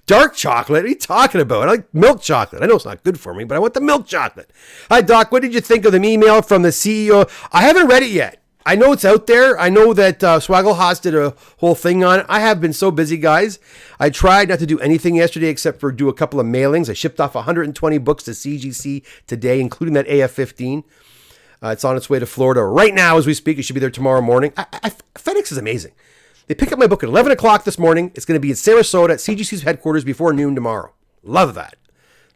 [SPEAKER 1] Dark chocolate? What are you talking about? I like milk chocolate. I know it's not good for me, but I want the milk chocolate. Hi, Doc. What did you think of the email from the CEO? I haven't read it yet. I know it's out there. I know that Swaggle did a whole thing on it. I have been so busy, guys. I tried not to do anything yesterday except for do a couple of mailings. I shipped off 120 books to CGC today, including that AF-15. It's on its way to Florida right now as we speak. It should be there tomorrow morning. FedEx is amazing. They pick up my book at 11 o'clock this morning. It's going to be in Sarasota at CGC's headquarters before noon tomorrow. Love that.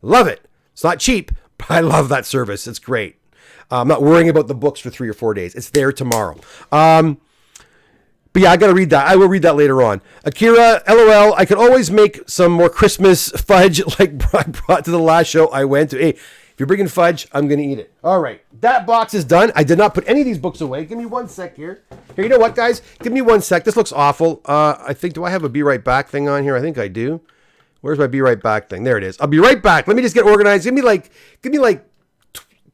[SPEAKER 1] Love it. It's not cheap, but I love that service. It's great. I'm not worrying about the books for 3 or 4 days. It's there tomorrow. But yeah, I got to read that. I will read that later on. Akira, LOL, I could always make some more Christmas fudge like I brought to the last show I went to. Hey, If you're bringing fudge, I'm going to eat it. All right. That box is done. I did not put any of these books away. Give me 1 sec here. Here, you know what, guys? Give me 1 sec. This looks awful. I think, do I have a be right back thing on here? I think I do. Where's my be right back thing? There it is. I'll be right back. Let me just get organized. Give me like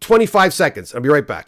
[SPEAKER 1] 25 seconds. I'll be right back.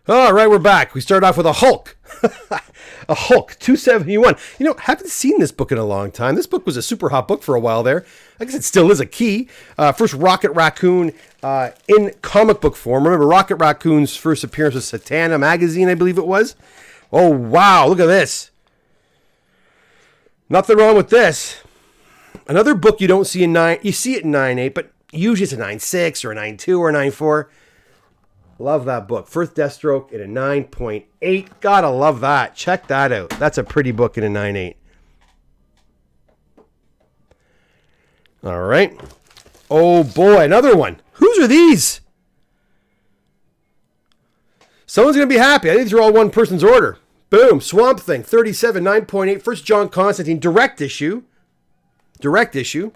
[SPEAKER 1] All right, we're back. We started off with a Hulk. A Hulk, 271. You know, haven't seen this book in a long time. This book was a super hot book for a while there. I guess it still is a key. First Rocket Raccoon in comic book form. Remember, Rocket Raccoon's first appearance was Satana magazine, I believe it was. Oh, wow, look at this. Nothing wrong with this. Another book you don't see in 9, you see it in 9.8, but usually it's a 9.6 or a 9.2 or a 9.4. Love that book. First Deathstroke in a 9.8. Gotta love that. Check that out. That's a pretty book in a 9.8. All right. Oh boy, another one. Whose are these? Someone's going to be happy. I think these are all one person's order. Boom. Swamp Thing, 37, 9.8. First John Constantine, direct issue. Direct issue.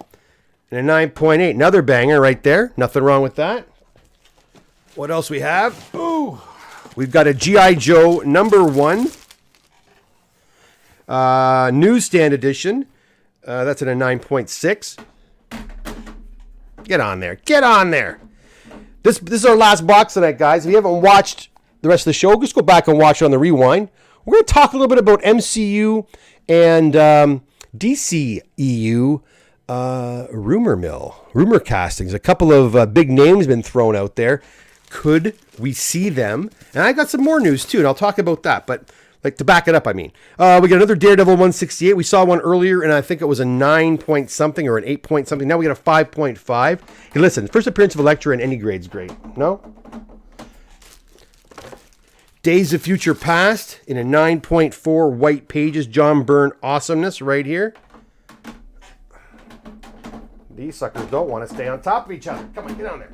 [SPEAKER 1] And a 9.8. Another banger right there. Nothing wrong with that. What else we have? Ooh, we've got a G.I. Joe #1 newsstand edition. That's in a 9.6. Get on there. Get on there. This is our last box tonight, guys. If you haven't watched the rest of the show, just go back and watch it on the rewind. We're going to talk a little bit about MCU and DCEU rumor castings. A couple of big names been thrown out there. Could we see them? And I got some more news too, and I'll talk about that. But like to back it up, I mean, we got another Daredevil 168. We saw one earlier, and I think it was a 9 point something or an 8 point something. Now we got a 5.5. Hey, listen, first appearance of Elektra in any grade's great. No? Days of Future Past in a 9.4 white pages. John Byrne awesomeness right here. These suckers don't want to stay on top of each other. Come on, get on there.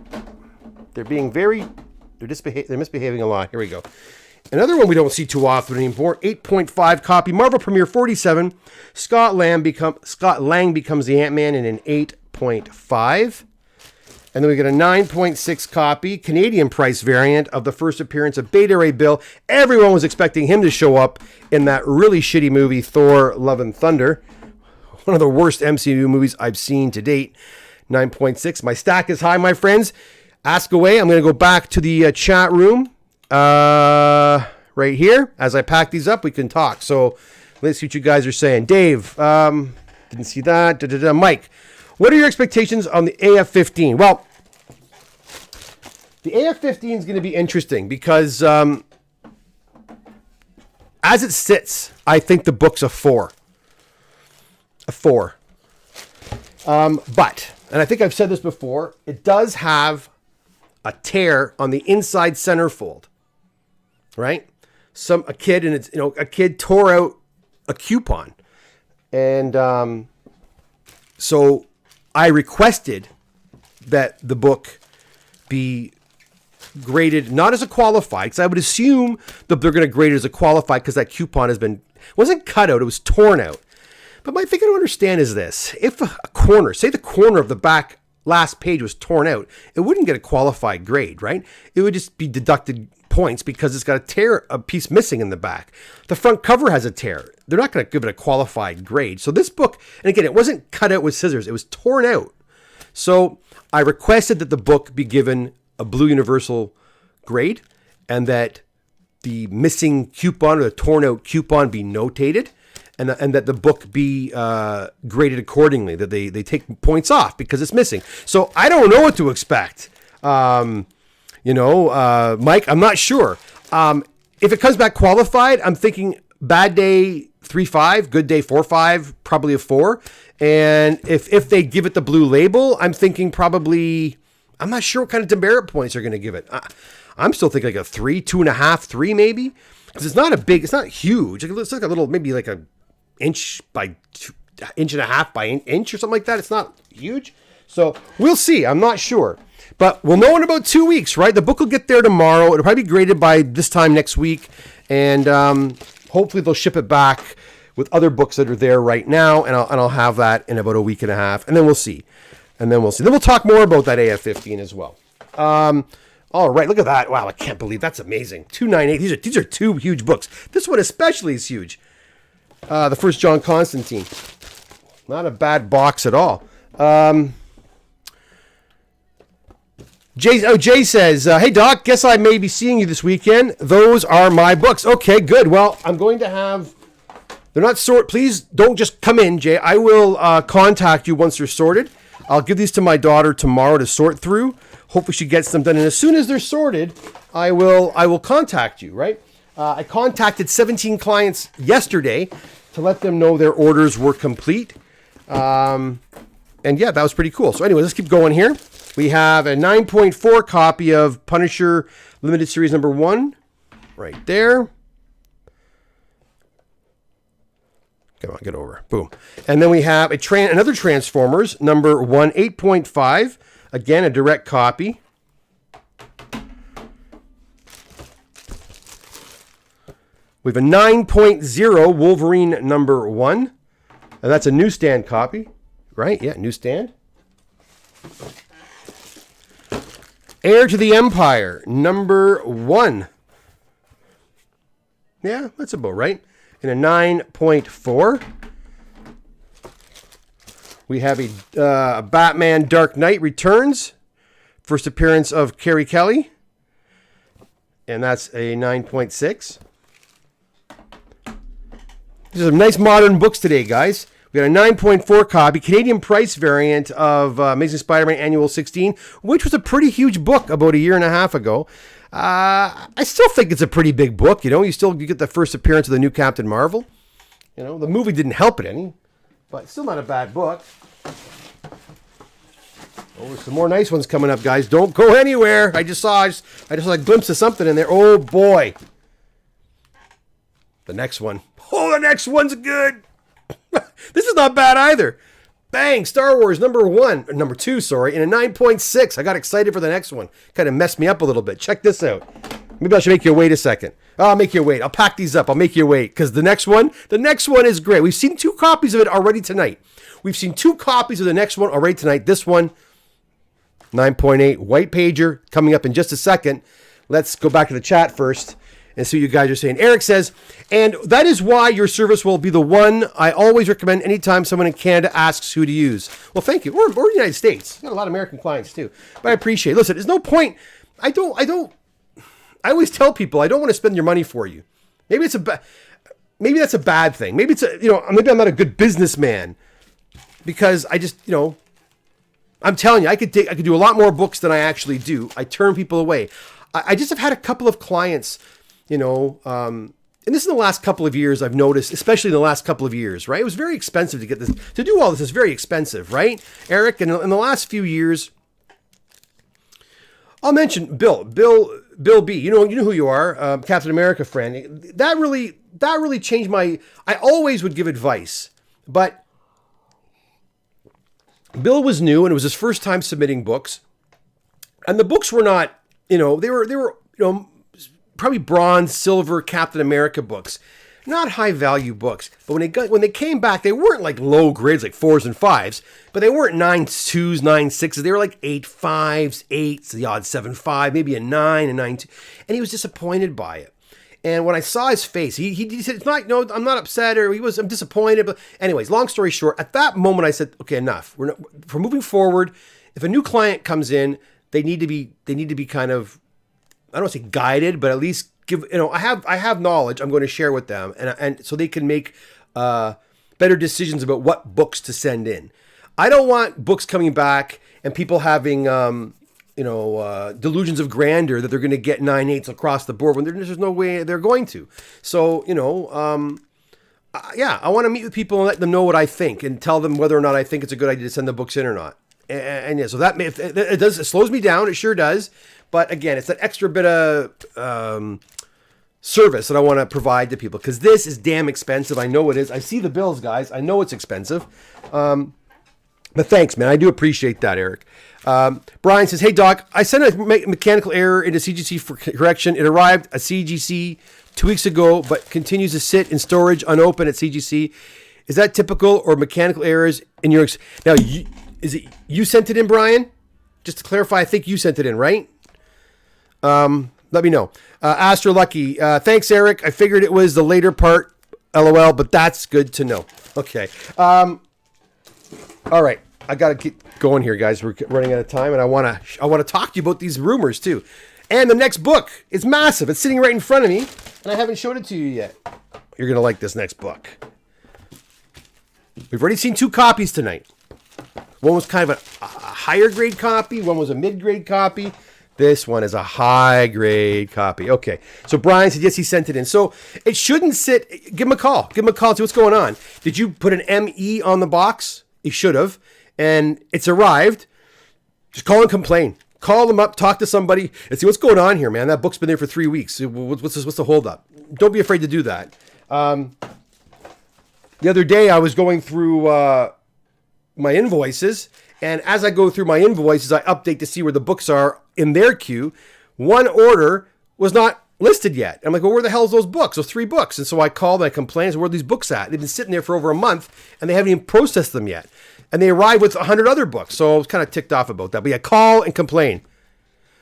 [SPEAKER 1] They're being they're misbehaving a lot. Here we go. Another one we don't see too often anymore. 8.5 copy. Marvel Premiere 47. Scott Lang becomes the Ant-Man in an 8.5. And then we get a 9.6 copy, Canadian price variant of the first appearance of Beta Ray Bill. Everyone was expecting him to show up in that really shitty movie, Thor: Love and Thunder. One of the worst MCU movies I've seen to date. 9.6. My stack is high, my friends. Ask away. I'm going to go back to the chat room right here. As I pack these up, we can talk. So let's see what you guys are saying. Dave, didn't see that. Mike, what are your expectations on the AF-15? Well, the AF-15 is going to be interesting because as it sits, I think the book's a 4. A 4. But, and I think I've said this before, it does have a tear on the inside centerfold, right? A kid tore out a coupon, and so I requested that the book be graded not as a qualified, because I would assume that they're going to grade it as a qualified because that coupon wasn't cut out, it was torn out. But my thing I don't understand is this: if a corner, say the corner of the back last page was torn out, it wouldn't get a qualified grade, right? It would just be deducted points because it's got a piece missing in the back. The front cover has a tear. They're not going to give it a qualified grade. So this book, and again, it wasn't cut out with scissors. It was torn out. So I requested that the book be given a Blue Universal grade and that the missing coupon or the torn out coupon be notated. and that the book be graded accordingly, that they take points off because it's missing. So I don't know what to expect. Mike, I'm not sure. If it comes back qualified, I'm thinking bad day 3.5, good day 4.5, probably a 4. And if they give it the blue label, I'm thinking probably, I'm not sure what kind of demerit points they're going to give it. I'm still thinking like a 3, 2.5, 3 maybe, because it's not huge. It's like a little, maybe like a inch by inch and a half by inch or something like that. It's not huge. So we'll see. I'm not sure. But we'll know in about 2 weeks, right? The book will get there tomorrow. It'll probably be graded by this time next week. And hopefully they'll ship it back with other books that are there right now. And I'll have that in about a week and a half. And then we'll see. Then we'll talk more about that AF-15 as well. All right, look at that. Wow, I can't believe that's amazing. 298. These are 2 huge books. This one especially is huge. The first John Constantine. Not a bad box at all. Jay says, hey, Doc, guess I may be seeing you this weekend. Those are my books. Okay, good. Well, I'm going to have... They're not sorted. Please don't just come in, Jay. I will contact you once they're sorted. I'll give these to my daughter tomorrow to sort through. Hopefully she gets them done. And as soon as they're sorted, I will contact you, right? I contacted 17 clients yesterday to let them know their orders were complete. And yeah, that was pretty cool. So anyway, let's keep going here. We have a 9.4 copy of Punisher Limited Series number 1 right there. Come on, get over. Boom. And then we have another Transformers number 1, 8.5. Again, a direct copy. We have a 9.0 Wolverine number 1. And that's a newsstand copy, right? Yeah, newsstand. Heir to the Empire number 1. Yeah, that's about right. In a 9.4. We have a Batman Dark Knight Returns. First appearance of Carrie Kelly. And that's a 9.6. These are some nice modern books today, guys. We got a 9.4 copy, Canadian price variant of Amazing Spider-Man Annual 16, which was a pretty huge book about a year and a half ago. I still think it's a pretty big book. You get the first appearance of the new Captain Marvel. The movie didn't help it any, but still not a bad book. Oh, some more nice ones coming up, guys. Don't go anywhere. I just saw a glimpse of something in there. Oh boy. The next one. Oh, the next one's good. This is not bad either. Bang, Star Wars number 2, in a 9.6. I got excited for the next one. Kind of messed me up a little bit. Check this out. Maybe I should make you wait a second. I'll make you wait. I'll pack these up. I'll make you wait. Because the next one is great. We've seen 2 copies of it already tonight. We've seen 2 copies of the next one already tonight. This one, 9.8, white pager, coming up in just a second. Let's go back to the chat first and see what you guys are saying. Eric says, and that is why your service will be the one I always recommend anytime someone in Canada asks who to use. Well, thank you. We're in the United States. Got a lot of American clients too. But I appreciate it. Listen, there's no point. I always tell people I don't want to spend your money for you. Maybe that's a bad thing. Maybe maybe I'm not a good businessman because I just, I'm telling you, I could do a lot more books than I actually do. I turn people away. I just have had a couple of clients, and this is in the last couple of years I've noticed, especially in the last couple of years, right? It was very expensive to get this, to do all this is very expensive, right? Eric, in the last few years, I'll mention Bill B. You know who you are, Captain America friend. That really changed I always would give advice, but Bill was new and it was his first time submitting books. And the books were not, they were probably bronze, silver Captain America books. Not high value books. But when they came back, they weren't like low grades like 4s and 5s, but they weren't 9.2s, 9.6s. They were like 8.5s, 8s, the odd 7.5, maybe a 9, a 9.2. And he was disappointed by it. And when I saw his face, he said, "It's not, I'm not upset," or I'm disappointed. But anyways, long story short, at that moment I said, okay, enough. For moving forward, if a new client comes in, they need to be kind of, I don't want to say guided, but at least give, I have knowledge I'm going to share with them, and so they can make better decisions about what books to send in. I don't want books coming back and people having delusions of grandeur that they're going to get 9/8 across the board when there's no way they're going to. So I want to meet with people and let them know what I think and tell them whether or not I think it's a good idea to send the books in or not. And yeah, so that it slows me down. It sure does. But again, it's that extra bit of service that I want to provide to people because this is damn expensive. I know it is. I see the bills, guys. I know it's expensive. But thanks, man. I do appreciate that, Eric. Brian says, hey, Doc, I sent a mechanical error into CGC for correction. It arrived at CGC 2 weeks ago, but continues to sit in storage unopened at CGC. Is that typical or mechanical errors in your... Now, is it you sent it in, Brian? Just to clarify, I think you sent it in, right? Let me know. Astro Lucky. Thanks, Eric. I figured it was the later part, LOL, but that's good to know. Okay. All right. I got to get going here, guys. We're running out of time, and I want to talk to you about these rumors, too. And the next book is massive. It's sitting right in front of me, and I haven't showed it to you yet. You're going to like this next book. We've already seen 2 copies tonight. One was kind of a higher grade copy. One was a mid-grade copy. This one is a high-grade copy. Okay. So Brian said, yes, he sent it in. So it shouldn't sit. Give him a call. Give him a call and see what's going on. Did you put an ME on the box? You should have. And it's arrived. Just call and complain. Call them up. Talk to somebody and see what's going on here, man. That book's been there for 3 weeks. What's the holdup? Don't be afraid to do that. The other day, I was going through... my invoices, and as I go through my invoices, I update to see where the books are in their queue. One order was not listed yet. I'm like, well, where the hell is those books? Those 3 books. And so I called and I complained, where are these books at? They've been sitting there for over a month, and they haven't even processed them yet. And they arrived with 100 other books, so I was kind of ticked off about that. But yeah, call and complain.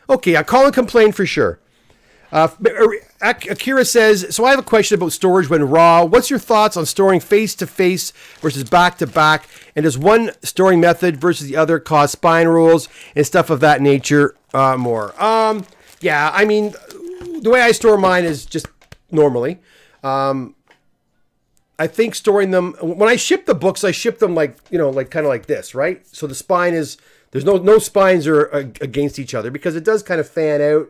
[SPEAKER 1] Okay, I call and complain for sure. Akira says, so I have a question about storage when raw. What's your thoughts on storing face-to-face versus back-to-back? And does one storing method versus the other cause spine rolls and stuff of that nature more? Yeah, I mean, the way I store mine is just normally. I think storing them, when I ship the books, I ship them like kind of like this, right? So the spine is, there's no spines are against each other because it does kind of fan out.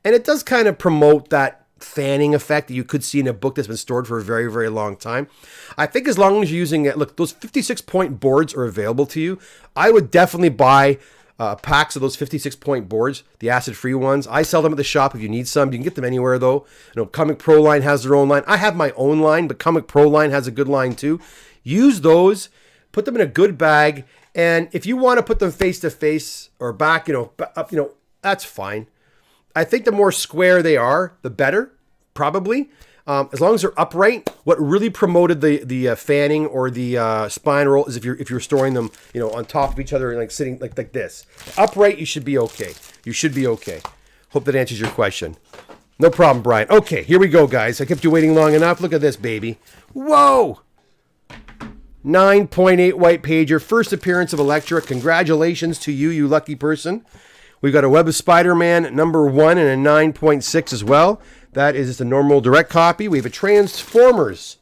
[SPEAKER 1] And it does kind of promote that fanning effect that you could see in a book that's been stored for a very, very long time. I think as long as you're using it, look, those 56-point boards are available to you. I would definitely buy packs of those 56-point boards, the acid-free ones. I sell them at the shop if you need some. You can get them anywhere, though. Comic Pro line has their own line. I have my own line, but Comic Pro line has a good line, too. Use those. Put them in a good bag. And if you want to put them face-to-face or back, up, that's fine. I think the more square they are, the better, probably. As long as they're upright. What really promoted the fanning or the spine roll is if you're storing them, on top of each other and like sitting like this. Upright, you should be okay. You should be okay. Hope that answers your question. No problem, Brian. Okay, here we go, guys. I kept you waiting long enough. Look at this, baby. Whoa! 9.8 white pager. First appearance of Elektra. Congratulations to you, you lucky person. We've got a Web of Spider-Man #1 and a 9.6 as well. That is just a normal direct copy. We have a Transformers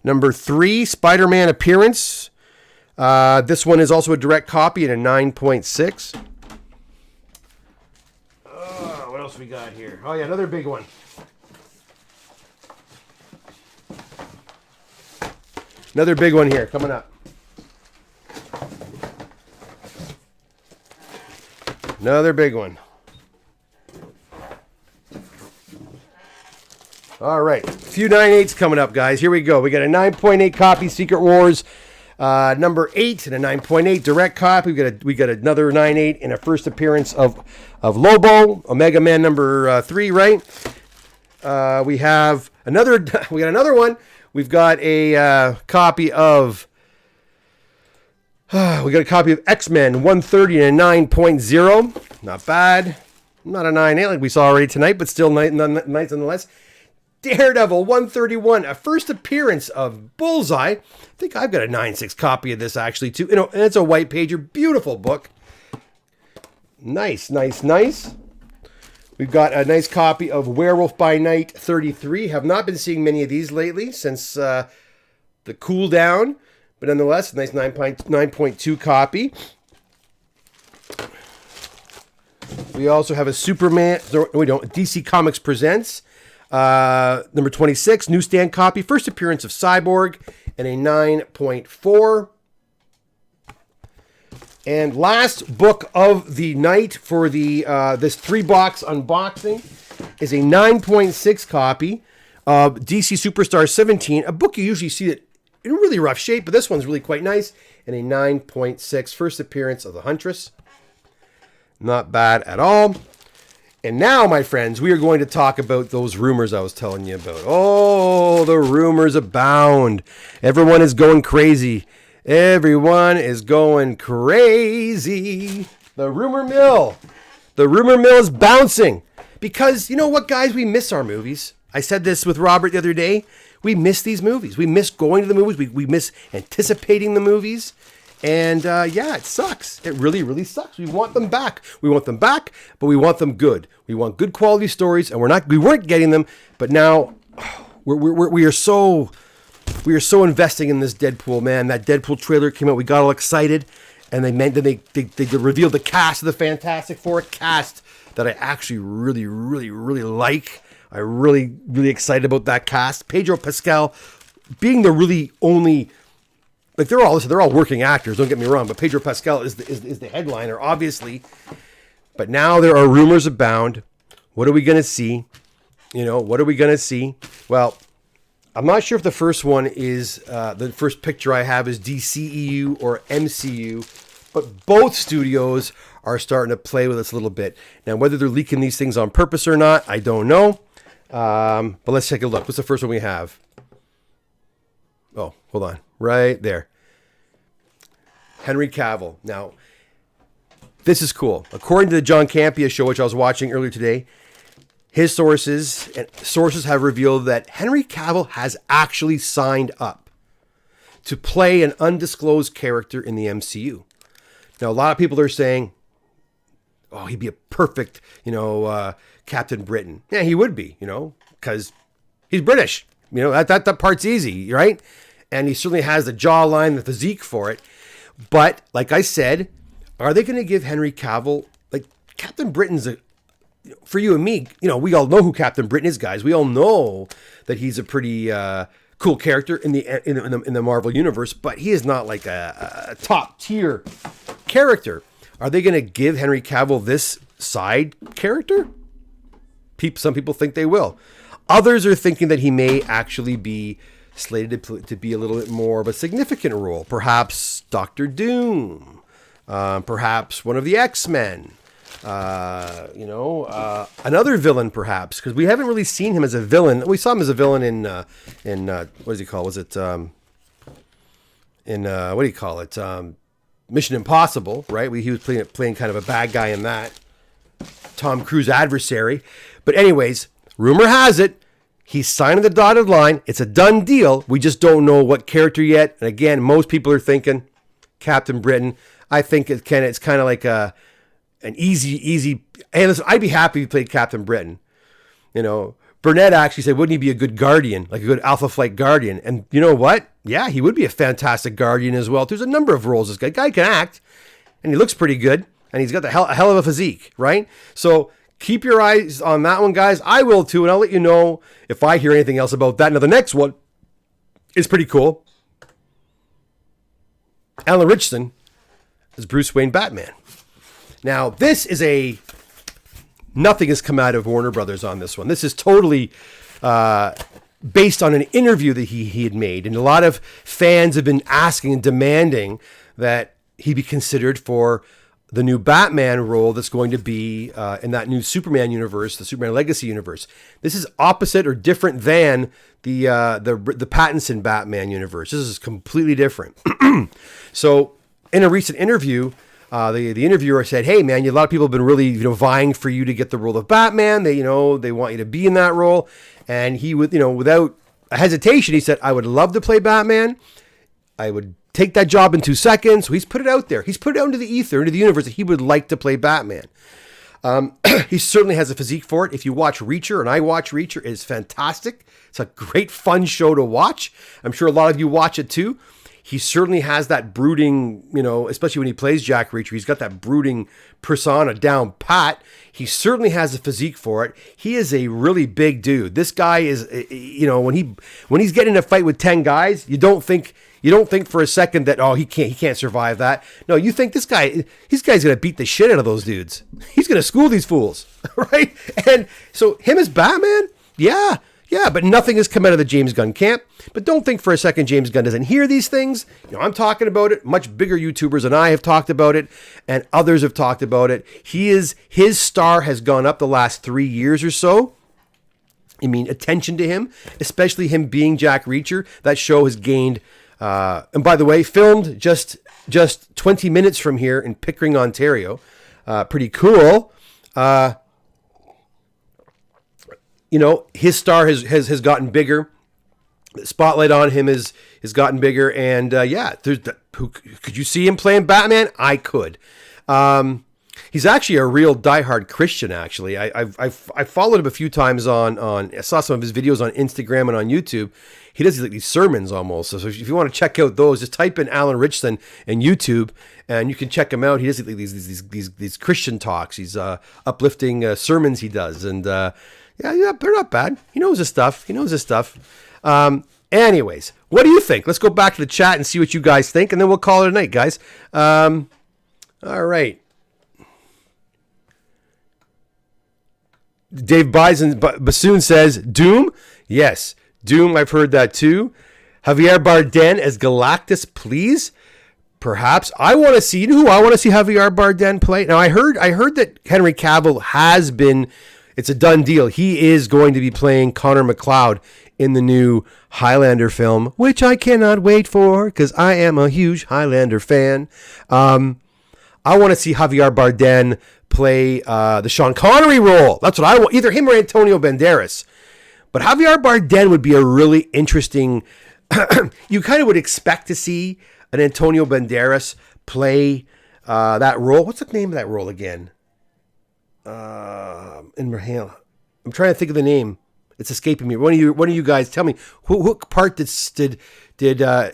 [SPEAKER 1] #3 Spider-Man appearance. This one is also a direct copy and a 9.6. What else we got here? Oh yeah, another big one. Another big one here coming up. Another big one. All right. A few 9.8s coming up, guys. Here we go. We got a 9.8 copy, Secret Wars, #8, and a 9.8 direct copy. We got another 9.8 in a first appearance of Lobo, Omega Man #3, right? We have another. We got another one. We've got a copy of. We got a copy of X-Men 130 and a 9.0. Not bad. Not a 9.8 like we saw already tonight, but still nice nonetheless. Daredevil 131, a first appearance of Bullseye. I think I've got a 9.6 copy of this actually too. And it's a white pager. Beautiful book. Nice. We've got a nice copy of Werewolf by Night 33. Have not been seeing many of these lately since the the cool down, but nonetheless, a nice 9.2 copy. We also have a Superman. No, we don't. DC Comics Presents, number 26, newsstand copy. First appearance of Cyborg, and a 9.4. And last book of the night for the this 3-box unboxing is a 9.6 copy of DC Superstar 17, a book you usually see that in really rough shape, but this one's really quite nice, and a 9.6, first appearance of the Huntress. Not bad at all. And now, my friends, we are going to talk about those rumors I was telling you about. Oh, the rumors abound. Everyone is going crazy. Everyone is going crazy. The rumor mill. The rumor mill is bouncing. Because, you know what, guys? We miss our movies. I said this with Robert the other day. We miss these movies. We miss going to the movies. We miss anticipating the movies. And yeah, it sucks. It really, really sucks. We want them back. We want them back, but we want them good. We want good quality stories, and we weren't getting them. But now we are so investing in this Deadpool, man. That Deadpool trailer came out. We got all excited, and they revealed the cast of the Fantastic Four, cast that I actually really, really, really like. I'm really, really excited about that cast. Pedro Pascal being the really only. Like they're all working actors, don't get me wrong, but Pedro Pascal is the headliner, obviously. But now there are rumors abound. What are we going to see? What are we going to see? Well, I'm not sure if the first one is, the first picture I have is DCEU or MCU, but both studios are starting to play with us a little bit. Now, whether they're leaking these things on purpose or not, I don't know. But let's take a look. What's the first one we have? Oh, hold on. Right there. Henry Cavill. Now, this is cool. According to the John Campea show, which I was watching earlier today, his sources have revealed that Henry Cavill has actually signed up to play an undisclosed character in the MCU. Now, a lot of people are saying, oh, he'd be a perfect, Captain Britain. Yeah, he would be, because he's British. That part's easy, right? And he certainly has the jawline, the physique for it. But, like I said, are they going to give Henry Cavill, like, Captain Britain's for you and me, we all know who Captain Britain is, guys. We all know that he's a pretty cool character in the Marvel Universe, but he is not like a top tier character. Are they going to give Henry Cavill this side character? Some people think they will. Others are thinking that he may actually be slated to be a little bit more of a significant role. Perhaps Doctor Doom. Perhaps one of the X-Men. Another villain, perhaps, because we haven't really seen him as a villain. We saw him as a villain in what does he call? Was it what do you call it? Mission Impossible, right? He was playing kind of a bad guy in that. Tom Cruise adversary. But anyways, rumor has it he's signing the dotted line. It's a done deal. We just don't know what character yet. And again, most people are thinking Captain Britain. I think it's kind of like an easy. Hey, listen, I'd be happy if he played Captain Britain. Burnett actually said, wouldn't he be a good Guardian, like a good Alpha Flight Guardian? And you know what? Yeah, he would be a fantastic Guardian as well. There's a number of roles this guy can act, and he looks pretty good, and he's got a hell of a physique, right? So keep your eyes on that one, guys. I will too, and I'll let you know if I hear anything else about that. Now, the next one is pretty cool. Alan Richardson as Bruce Wayne Batman. Now, this is nothing has come out of Warner Brothers on this one. This is totally based on an interview that he had made. And a lot of fans have been asking and demanding that he be considered for the new Batman role that's going to be in that new Superman universe, the Superman Legacy universe. This is opposite or different than the Pattinson Batman universe. This is completely different. So in a recent interview, the interviewer said, "Hey man, a lot of people have been really vying for you to get the role of Batman. They want you to be in that role." And he would without a hesitation, he said, "I would love to play Batman. I would take that job in 2 seconds." So he's put it out there. He's put it out into the ether, into the universe that he would like to play Batman. He certainly has a physique for it. If you watch Reacher, and I watch Reacher, it is fantastic. It's a great, fun show to watch. I'm sure a lot of you watch it too. He certainly has that brooding, especially when he plays Jack Reacher, he's got that brooding persona down pat. He certainly has a physique for it. He is a really big dude. This guy is, when he's getting in a fight with 10 guys, you don't think for a second that, he can't survive that. No, you think this guy's going to beat the shit out of those dudes. He's going to school these fools, right? And so him as Batman, yeah, but nothing has come out of the James Gunn camp. But don't think for a second James Gunn doesn't hear these things. I'm talking about it. Much bigger YouTubers than I have talked about it, and others have talked about it. His star has gone up the last 3 years or so. I mean, attention to him, especially him being Jack Reacher. That show has gained. And by the way, filmed just 20 minutes from here in Pickering, Ontario. Pretty cool. His star has gotten bigger. The spotlight on him has gotten bigger, and could you see him playing Batman? I could. He's actually a real diehard Christian. Actually, I followed him a few times I saw some of his videos on Instagram and on YouTube. He does these sermons almost. So if you want to check out those, just type in Alan Richson in YouTube, and you can check him out. He does these Christian talks. He's uplifting sermons he does, and they're not bad. He knows his stuff. Anyways, what do you think? Let's go back to the chat and see what you guys think, and then we'll call it a night, guys. All right. Dave Bassoon says, Doom? Yes, Doom, I've heard that too. Javier Bardem as Galactus, please? Perhaps. I want to see, who I want to see Javier Bardem play? Now, I heard that Henry Cavill has been, it's a done deal. He is going to be playing Connor McLeod in the new Highlander film, which I cannot wait for because I am a huge Highlander fan. I want to see Javier Bardem play the Sean Connery role. That's what I want. Either him or Antonio Banderas. But Javier Bardem would be a really interesting... you kind of would expect to see an Antonio Banderas play that role. What's the name of that role again? I'm trying to think of the name. It's escaping me. One of you guys tell me what part did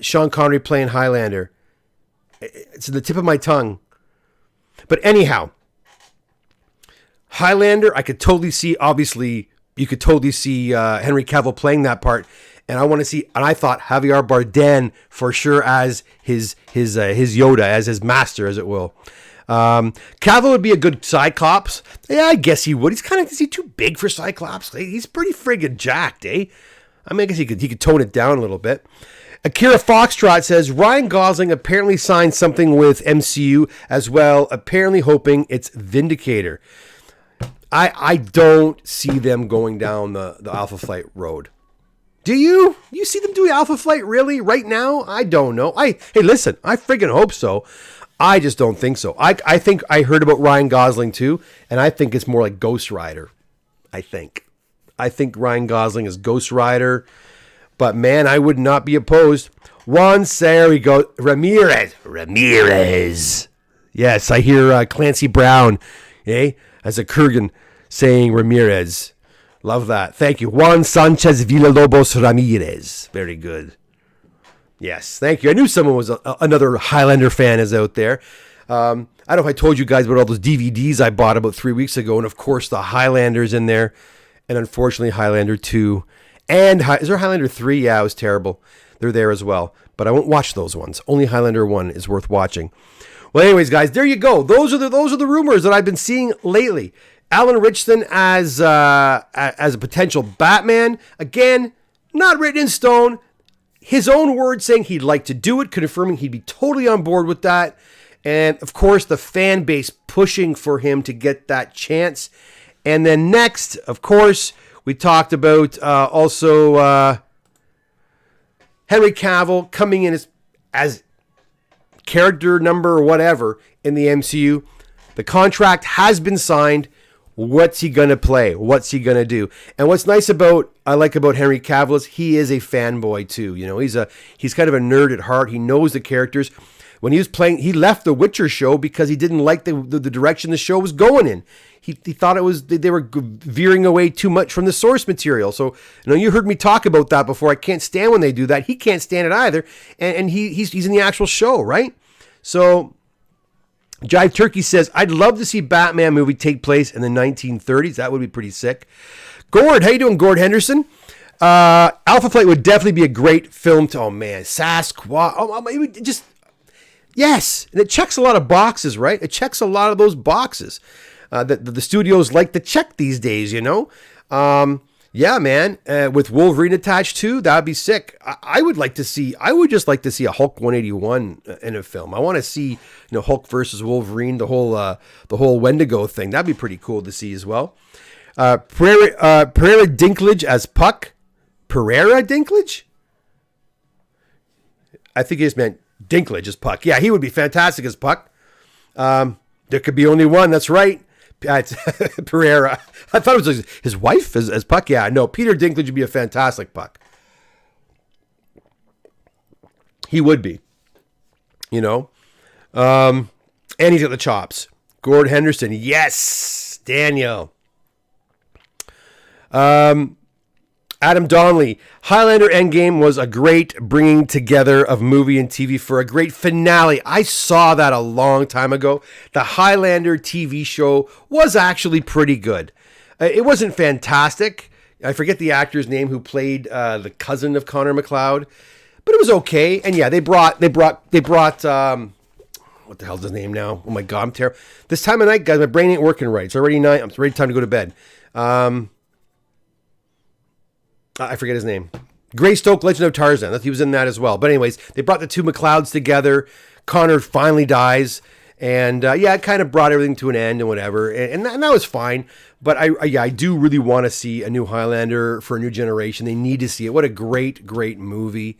[SPEAKER 1] Sean Connery play in Highlander? It's at the tip of my tongue. But anyhow, Highlander, I could totally see. Obviously, you could totally see Henry Cavill playing that part, and I want to see. And I thought Javier Bardem for sure as his Yoda, as his master, as it will. Cavill would be a good Cyclops. Yeah, I guess he would. Is he too big for Cyclops? He's pretty friggin' jacked, eh? I mean, I guess he could tone it down a little bit. Akira Foxtrot says, Ryan Gosling apparently signed something with MCU as well, apparently hoping it's Vindicator. I don't see them going down the Alpha Flight road. Do you? You see them doing Alpha Flight really right now? I don't know. Hey, listen, I friggin' hope so. I just don't think so. I think I heard about Ryan Gosling too, and I think it's more like Ghost Rider. I think Ryan Gosling is Ghost Rider, but man, I would not be opposed. There we go. Ramirez. Yes, I hear Clancy Brown, as a Kurgan saying Ramirez. Love that. Thank you. Juan Sanchez Villalobos Ramirez. Very good. Yes, thank you. I knew someone was another Highlander fan is out there. I don't know if I told you guys about all those DVDs I bought about 3 weeks ago, and of course the Highlander's in there, and unfortunately Highlander 2. And is there Highlander 3? Yeah, it was terrible. They're there as well, but I won't watch those ones. Only Highlander 1 is worth watching. Well, anyways, guys, there you go. Those are the rumors that I've been seeing lately. Alan Richson as a potential Batman. Again, not written in stone. His own words saying he'd like to do it, confirming he'd be totally on board with that. And, of course, the fan base pushing for him to get that chance. And then next, of course, we talked about also Henry Cavill coming in as character number or whatever in the MCU. The contract has been signed. What's he going to play? What's he going to do? And what's nice I like about Henry Cavill is he is a fanboy too. He's kind of a nerd at heart. He knows the characters. When he was playing, he left the Witcher show because he didn't like the direction the show was going in. he thought it was they were veering away too much from the source material. So you heard me talk about that before. I can't stand when they do that. He can't stand it either, and he's in the actual show, right? So Jive Turkey says, I'd love to see Batman movie take place in the 1930s. That would be pretty sick. Gord, how you doing, Gord Henderson? Alpha Flight would definitely be a great film to, oh man, Sasquatch. Yes. And it checks a lot of boxes, right? It checks a lot of those boxes that the studios like to check these days, Yeah, man. With Wolverine attached too, that'd be sick. I would just like to see a Hulk 181 in a film. I want to see, Hulk versus Wolverine, the whole Wendigo thing. That'd be pretty cool to see as well. Pereira Dinklage as Puck. Pereira Dinklage? I think he just meant Dinklage as Puck. Yeah, he would be fantastic as Puck. There could be only one. That's right. It's Pereira. I thought it was his wife as Puck. Yeah, no, Peter Dinklage would be a fantastic Puck. He would be. And he's got the chops. Gord Henderson. Yes. Daniel. Adam Donnelly, Highlander Endgame was a great bringing together of movie and TV for a great finale. I saw that a long time ago. The Highlander TV show was actually pretty good. It wasn't fantastic. I forget the actor's name who played the cousin of Connor McLeod, but it was okay. And yeah, they brought what the hell's his name now? Oh my God, I'm terrible. This time of night, guys, my brain ain't working right. It's already night. It's already time to go to bed. I forget his name. Greystoke, Legend of Tarzan. He was in that as well. But anyways, they brought the two McLeods together. Connor finally dies. And it kind of brought everything to an end and whatever. And that was fine. But I do really want to see a new Highlander for a new generation. They need to see it. What a great, great movie.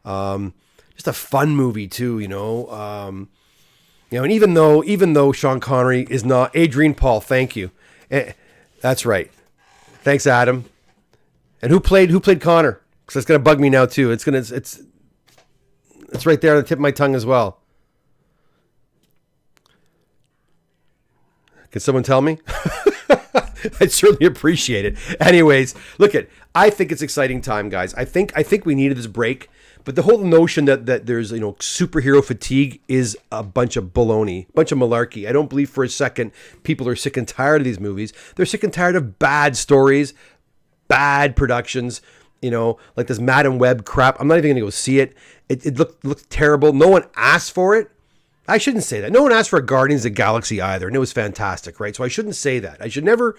[SPEAKER 1] Just a fun movie too, and even though Sean Connery is not Adrian Paul, thank you. That's right. Thanks, Adam. And who played Connor? Because it's gonna bug me now too. It's right there on the tip of my tongue as well. Can someone tell me? I'd certainly appreciate it. Anyways, I think it's exciting time, guys. I think we needed this break, but the whole notion that there's superhero fatigue is a bunch of baloney, bunch of malarkey. I don't believe for a second people are sick and tired of these movies. They're sick and tired of bad stories, bad productions, like this Madam Web crap. I'm not even going to go see it. It looked terrible. No one asked for it. I shouldn't say that. No one asked for a Guardians of the Galaxy either, and it was fantastic, right? So I shouldn't say that. I should never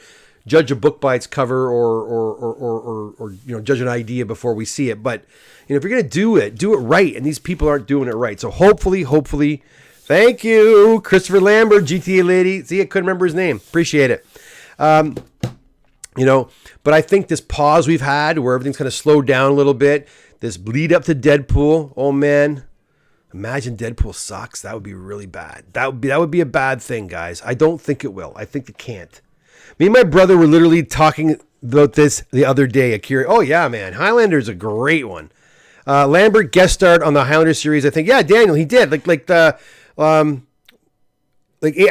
[SPEAKER 1] judge a book by its cover or judge an idea before we see it. But if you're going to do it right, and these people aren't doing it right. So hopefully, thank you, Christopher Lambert, GTA lady. See, I couldn't remember his name. Appreciate it. But I think this pause we've had where everything's kind of slowed down a little bit, this lead up to Deadpool, oh man, imagine Deadpool sucks. That would be really bad. That would be a bad thing, guys. I don't think it will. I think it can't. Me and my brother were literally talking about this the other day. Akira, oh yeah, man, Highlander's a great one. Lambert guest starred on the Highlander series. I think, yeah, Daniel, he did. Like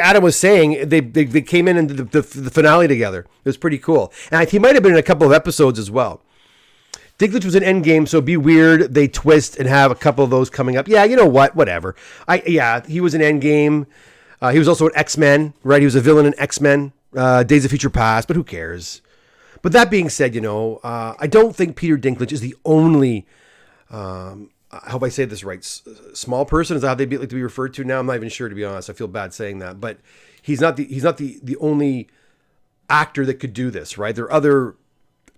[SPEAKER 1] Adam was saying, they came in into the finale together. It was pretty cool. And he might have been in a couple of episodes as well. Dinklage was in Endgame, so it'd be weird they twist and have a couple of those coming up. Yeah, you know what? Whatever. He was in Endgame. He was also in X-Men, right? He was a villain in X-Men, Days of Future Past, but who cares? But that being said, I don't think Peter Dinklage is the only... I hope I say this right. Small person is how they like to be referred to now. I'm not even sure, to be honest. I feel bad saying that, but he's not the only actor that could do this, right? There are other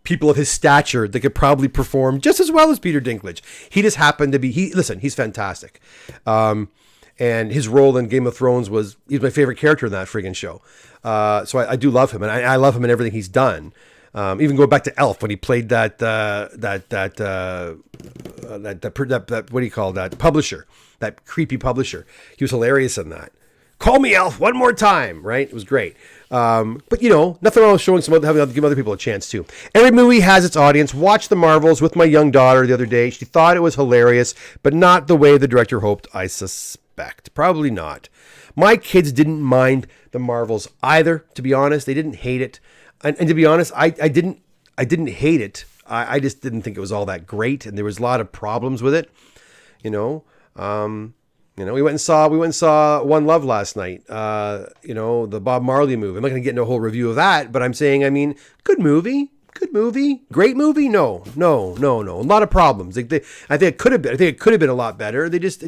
[SPEAKER 1] people of his stature that could probably perform just as well as Peter Dinklage. He just happened to be. He's fantastic, and his role in Game of Thrones he's my favorite character in that friggin' show. So I do love him, and I love him in everything he's done. Even going back to Elf when he played that what do you call that publisher, that creepy publisher. He was hilarious in that. Call me Elf one more time, right? It was great. But nothing wrong with showing give other people a chance too. Every movie has its audience. Watched The Marvels with my young daughter the other day. She thought it was hilarious, but not the way the director hoped, I suspect. Probably not. My kids didn't mind the Marvels either, to be honest. They didn't hate it. And to be honest, I didn't hate it. I just didn't think it was all that great, and there was a lot of problems with it. You know, we went and saw One Love last night. The Bob Marley movie. I'm not going to get into a whole review of that, but I'm saying, good movie, great movie. No. A lot of problems. I think it could have been a lot better. They just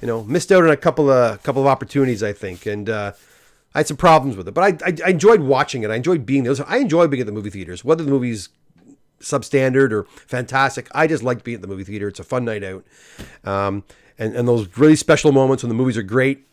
[SPEAKER 1] missed out on a couple of opportunities, I think, and I had some problems with it. But I enjoyed watching it. I enjoyed being there. I enjoy being at the movie theaters, whether the movie's substandard or fantastic. I just like being at the movie theater. It's a fun night out. And those really special moments when the movies are great,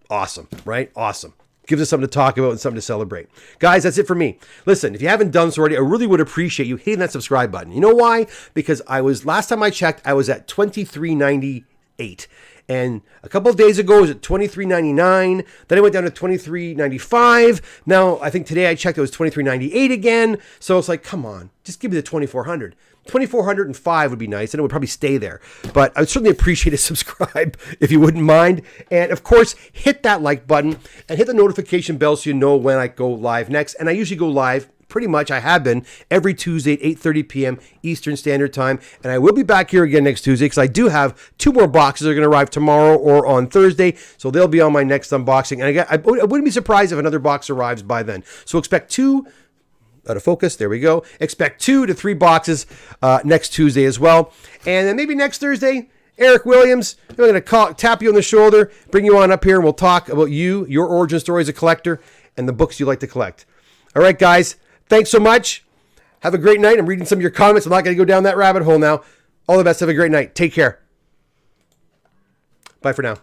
[SPEAKER 1] awesome, right? Awesome. Gives us something to talk about and something to celebrate. Guys, that's it for me. Listen, if you haven't done so already, I really would appreciate you hitting that subscribe button. You know why? Because last time I checked, I was at $23.98. And a couple of days ago, it was at $23.99. Then I went down to $23.95. Now, I think today I checked, it was $23.98 again. So it's like, come on, just give me the $2,400. $2,405 would be nice, and it would probably stay there. But I would certainly appreciate a subscribe if you wouldn't mind. And of course, hit that like button and hit the notification bell so you know when I go live next. And I usually go live, pretty much I have been, every Tuesday at 8:30 p.m. Eastern Standard Time. And I will be back here again next Tuesday because I do have 2 more boxes that are going to arrive tomorrow or on Thursday. So they'll be on my next unboxing. And I wouldn't be surprised if another box arrives by then. So expect 2... out of focus. There we go. Expect 2 to 3 boxes next Tuesday as well. And then maybe next Thursday, Eric Williams, I'm going to tap you on the shoulder, bring you on up here, and we'll talk about your origin story as a collector, and the books you like to collect. All right, guys. Thanks so much. Have a great night. I'm reading some of your comments. I'm not going to go down that rabbit hole now. All the best. Have a great night. Take care. Bye for now.